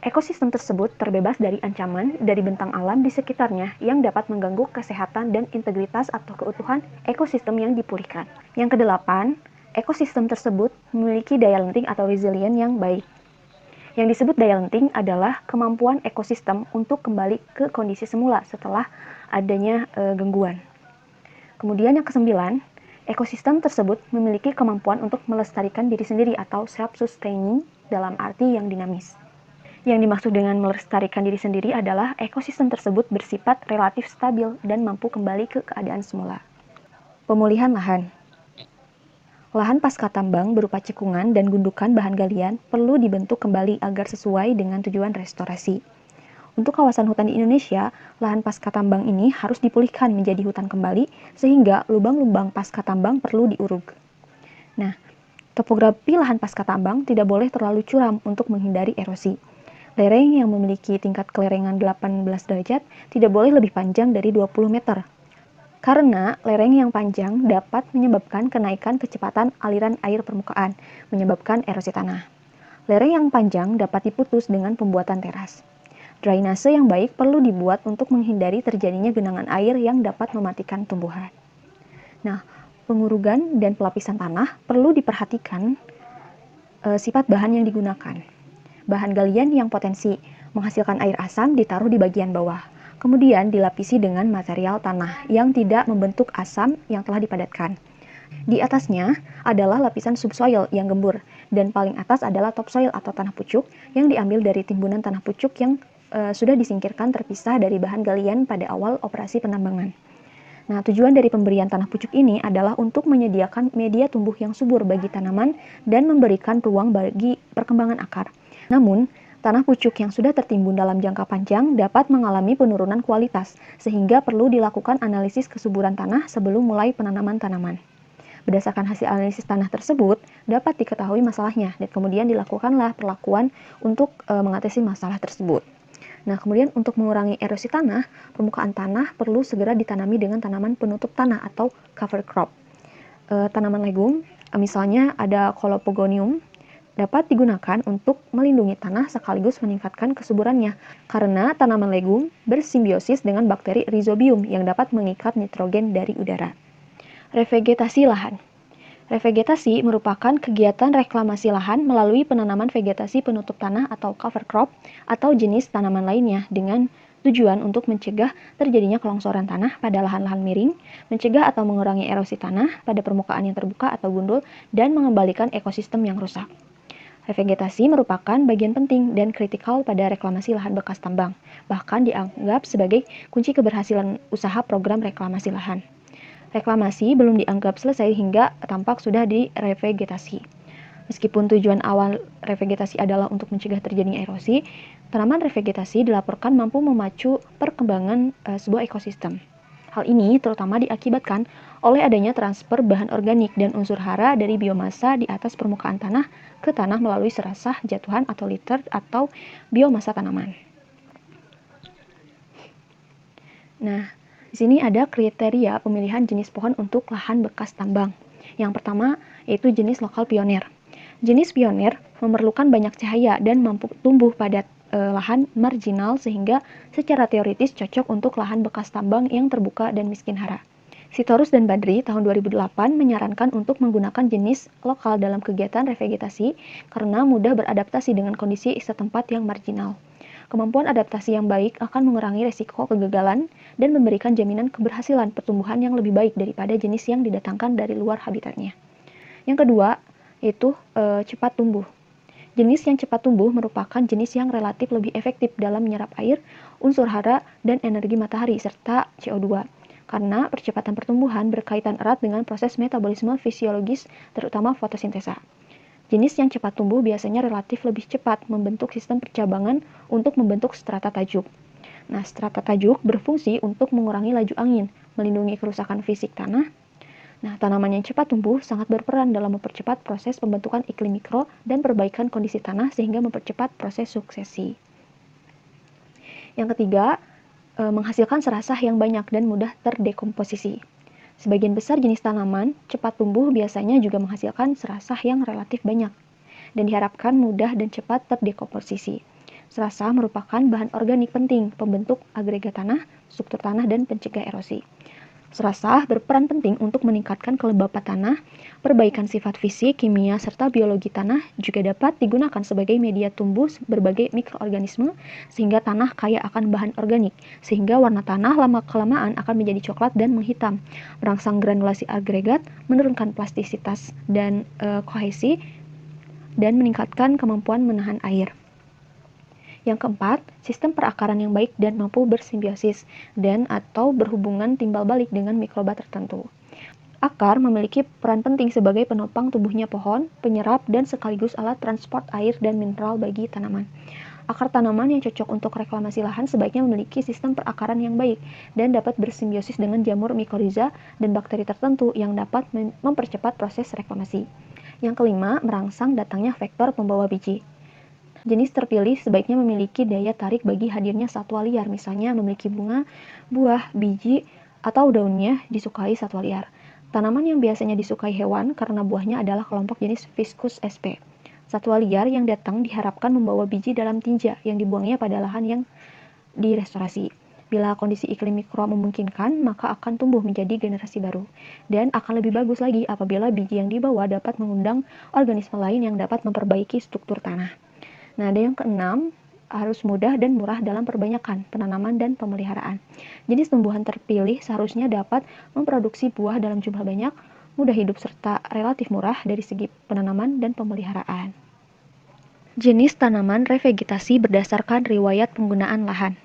ekosistem tersebut terbebas dari ancaman dari bentang alam di sekitarnya yang dapat mengganggu kesehatan dan integritas atau keutuhan ekosistem yang dipulihkan. Yang kedelapan, ekosistem tersebut memiliki daya lenting atau resilient yang baik. Yang disebut daya lenting adalah kemampuan ekosistem untuk kembali ke kondisi semula setelah adanya gangguan. Kemudian yang kesembilan, ekosistem tersebut memiliki kemampuan untuk melestarikan diri sendiri atau self-sustaining dalam arti yang dinamis. Yang dimaksud dengan melestarikan diri sendiri adalah ekosistem tersebut bersifat relatif stabil dan mampu kembali ke keadaan semula. Pemulihan lahan. Lahan pasca tambang berupa cekungan dan gundukan bahan galian perlu dibentuk kembali agar sesuai dengan tujuan restorasi. Untuk kawasan hutan di Indonesia, lahan pasca tambang ini harus dipulihkan menjadi hutan kembali sehingga lubang-lubang pasca tambang perlu diuruk. Nah, topografi lahan pasca tambang tidak boleh terlalu curam untuk menghindari erosi. Lereng yang memiliki tingkat kelerengan 18 derajat tidak boleh lebih panjang dari 20 meter. Karena lereng yang panjang dapat menyebabkan kenaikan kecepatan aliran air permukaan, menyebabkan erosi tanah. Lereng yang panjang dapat diputus dengan pembuatan teras. Drainase yang baik perlu dibuat untuk menghindari terjadinya genangan air yang dapat mematikan tumbuhan. Nah, pengurugan dan pelapisan tanah perlu diperhatikan sifat bahan yang digunakan. Bahan galian yang potensi menghasilkan air asam ditaruh di bagian bawah. Kemudian dilapisi dengan material tanah yang tidak membentuk asam yang telah dipadatkan. Di atasnya adalah lapisan subsoil yang gembur, dan paling atas adalah topsoil atau tanah pucuk yang diambil dari timbunan tanah pucuk yang sudah disingkirkan terpisah dari bahan galian pada awal operasi penambangan. Nah, tujuan dari pemberian tanah pucuk ini adalah untuk menyediakan media tumbuh yang subur bagi tanaman dan memberikan peluang bagi perkembangan akar. Namun, tanah pucuk yang sudah tertimbun dalam jangka panjang dapat mengalami penurunan kualitas, sehingga perlu dilakukan analisis kesuburan tanah sebelum mulai penanaman tanaman. Berdasarkan hasil analisis tanah tersebut, dapat diketahui masalahnya dan kemudian dilakukanlah perlakuan untuk mengatasi masalah tersebut. Nah, kemudian untuk mengurangi erosi tanah, permukaan tanah perlu segera ditanami dengan tanaman penutup tanah atau cover crop. Tanaman legum, misalnya ada Colopogonium, dapat digunakan untuk melindungi tanah sekaligus meningkatkan kesuburannya, karena tanaman legum bersimbiosis dengan bakteri Rhizobium yang dapat mengikat nitrogen dari udara. Revegetasi lahan. Revegetasi merupakan kegiatan reklamasi lahan melalui penanaman vegetasi penutup tanah atau cover crop atau jenis tanaman lainnya dengan tujuan untuk mencegah terjadinya kelongsoran tanah pada lahan-lahan miring, mencegah atau mengurangi erosi tanah pada permukaan yang terbuka atau gundul, dan mengembalikan ekosistem yang rusak. Revegetasi merupakan bagian penting dan kritikal pada reklamasi lahan bekas tambang, bahkan dianggap sebagai kunci keberhasilan usaha program reklamasi lahan. Reklamasi belum dianggap selesai hingga tampak sudah direvegetasi. Meskipun tujuan awal revegetasi adalah untuk mencegah terjadinya erosi, tanaman revegetasi dilaporkan mampu memacu perkembangan sebuah ekosistem. Hal ini terutama diakibatkan oleh adanya transfer bahan organik dan unsur hara dari biomasa di atas permukaan tanah ke tanah melalui serasah, jatuhan atau litter atau biomasa tanaman. Nah, di sini ada kriteria pemilihan jenis pohon untuk lahan bekas tambang. Yang pertama yaitu jenis lokal pionir. Jenis pionir memerlukan banyak cahaya dan mampu tumbuh pada lahan marginal sehingga secara teoritis cocok untuk lahan bekas tambang yang terbuka dan miskin hara. Sitorus dan Badri tahun 2008 menyarankan untuk menggunakan jenis lokal dalam kegiatan revegetasi karena mudah beradaptasi dengan kondisi setempat yang marginal. Kemampuan adaptasi yang baik akan mengurangi risiko kegagalan dan memberikan jaminan keberhasilan pertumbuhan yang lebih baik daripada jenis yang didatangkan dari luar habitatnya. Yang kedua, yaitu cepat tumbuh. Jenis yang cepat tumbuh merupakan jenis yang relatif lebih efektif dalam menyerap air, unsur hara, dan energi matahari, serta CO2. Karena percepatan pertumbuhan berkaitan erat dengan proses metabolisme fisiologis, terutama fotosintesa. Jenis yang cepat tumbuh biasanya relatif lebih cepat membentuk sistem percabangan untuk membentuk strata tajuk. Nah, strata tajuk berfungsi untuk mengurangi laju angin, melindungi kerusakan fisik tanah. Nah, tanaman yang cepat tumbuh sangat berperan dalam mempercepat proses pembentukan iklim mikro dan perbaikan kondisi tanah sehingga mempercepat proses suksesi. Yang ketiga, menghasilkan serasah yang banyak dan mudah terdekomposisi. Sebagian besar jenis tanaman cepat tumbuh biasanya juga menghasilkan serasah yang relatif banyak dan diharapkan mudah dan cepat terdekomposisi. Serasah merupakan bahan organik penting pembentuk agregat tanah, struktur tanah, dan pencegah erosi. Serasah berperan penting untuk meningkatkan kelembapan tanah, perbaikan sifat fisik, kimia, serta biologi tanah juga dapat digunakan sebagai media tumbuh berbagai mikroorganisme sehingga tanah kaya akan bahan organik, sehingga warna tanah lama-kelamaan akan menjadi coklat dan menghitam, merangsang granulasi agregat, menurunkan plastisitas dan kohesi, dan meningkatkan kemampuan menahan air. Yang keempat, sistem perakaran yang baik dan mampu bersimbiosis dan atau berhubungan timbal balik dengan mikroba tertentu. Akar memiliki peran penting sebagai penopang tumbuhnya pohon, penyerap, dan sekaligus alat transport air dan mineral bagi tanaman. Akar tanaman yang cocok untuk reklamasi lahan sebaiknya memiliki sistem perakaran yang baik dan dapat bersimbiosis dengan jamur mikoriza dan bakteri tertentu yang dapat mempercepat proses reklamasi. Yang kelima, merangsang datangnya vektor pembawa biji. Jenis terpilih sebaiknya memiliki daya tarik bagi hadirnya satwa liar, misalnya memiliki bunga, buah, biji, atau daunnya disukai satwa liar. Tanaman yang biasanya disukai hewan karena buahnya adalah kelompok jenis Ficus sp. Satwa liar yang datang diharapkan membawa biji dalam tinja yang dibuangnya pada lahan yang direstorasi. Bila kondisi iklim mikro memungkinkan, maka akan tumbuh menjadi generasi baru. Dan akan lebih bagus lagi apabila biji yang dibawa dapat mengundang organisme lain yang dapat memperbaiki struktur tanah. Nah, ada yang keenam, harus mudah dan murah dalam perbanyakan, penanaman, dan pemeliharaan. Jenis tumbuhan terpilih seharusnya dapat memproduksi buah dalam jumlah banyak, mudah hidup, serta relatif murah dari segi penanaman dan pemeliharaan. Jenis tanaman revegetasi berdasarkan riwayat penggunaan lahan.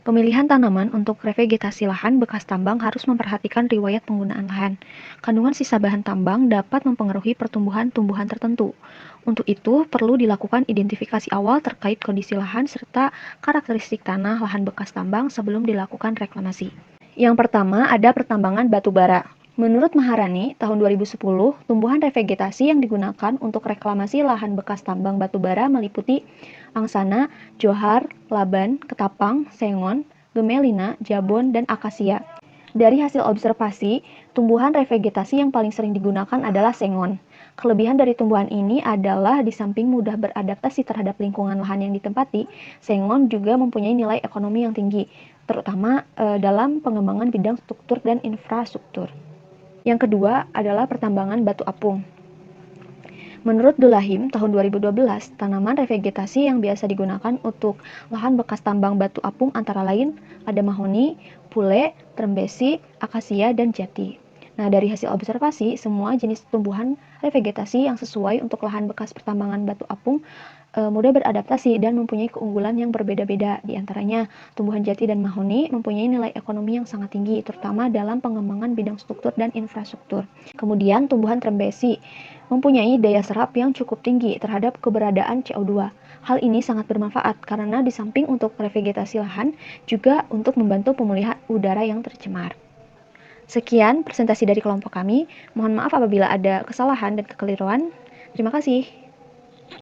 Pemilihan tanaman untuk revegetasi lahan bekas tambang harus memperhatikan riwayat penggunaan lahan. Kandungan sisa bahan tambang dapat mempengaruhi pertumbuhan tumbuhan tertentu. Untuk itu, perlu dilakukan identifikasi awal terkait kondisi lahan serta karakteristik tanah lahan bekas tambang sebelum dilakukan reklamasi. Yang pertama ada pertambangan batu bara. Menurut Maharani, tahun 2010, tumbuhan revegetasi yang digunakan untuk reklamasi lahan bekas tambang batu bara meliputi angsana, johar, laban, ketapang, sengon, gemelina, jabon, dan akasia. Dari hasil observasi, tumbuhan revegetasi yang paling sering digunakan adalah sengon. Kelebihan dari tumbuhan ini adalah di samping mudah beradaptasi terhadap lingkungan lahan yang ditempati, sengon juga mempunyai nilai ekonomi yang tinggi, terutama dalam pengembangan bidang struktur dan infrastruktur. Yang kedua adalah pertambangan batu apung. Menurut Dulahim, tahun 2012, tanaman revegetasi yang biasa digunakan untuk lahan bekas tambang batu apung antara lain ada mahoni, pule, trembesi, akasia, dan jati. Nah, dari hasil observasi, semua jenis tumbuhan revegetasi yang sesuai untuk lahan bekas pertambangan batu apung mudah beradaptasi dan mempunyai keunggulan yang berbeda-beda. Di antaranya, tumbuhan jati dan mahoni mempunyai nilai ekonomi yang sangat tinggi, terutama dalam pengembangan bidang struktur dan infrastruktur. Kemudian, tumbuhan trembesi mempunyai daya serap yang cukup tinggi terhadap keberadaan CO2. Hal ini sangat bermanfaat karena di samping untuk revegetasi lahan, juga untuk membantu pemulihan udara yang tercemar. Sekian presentasi dari kelompok kami. Mohon maaf apabila ada kesalahan dan kekeliruan. Terima kasih.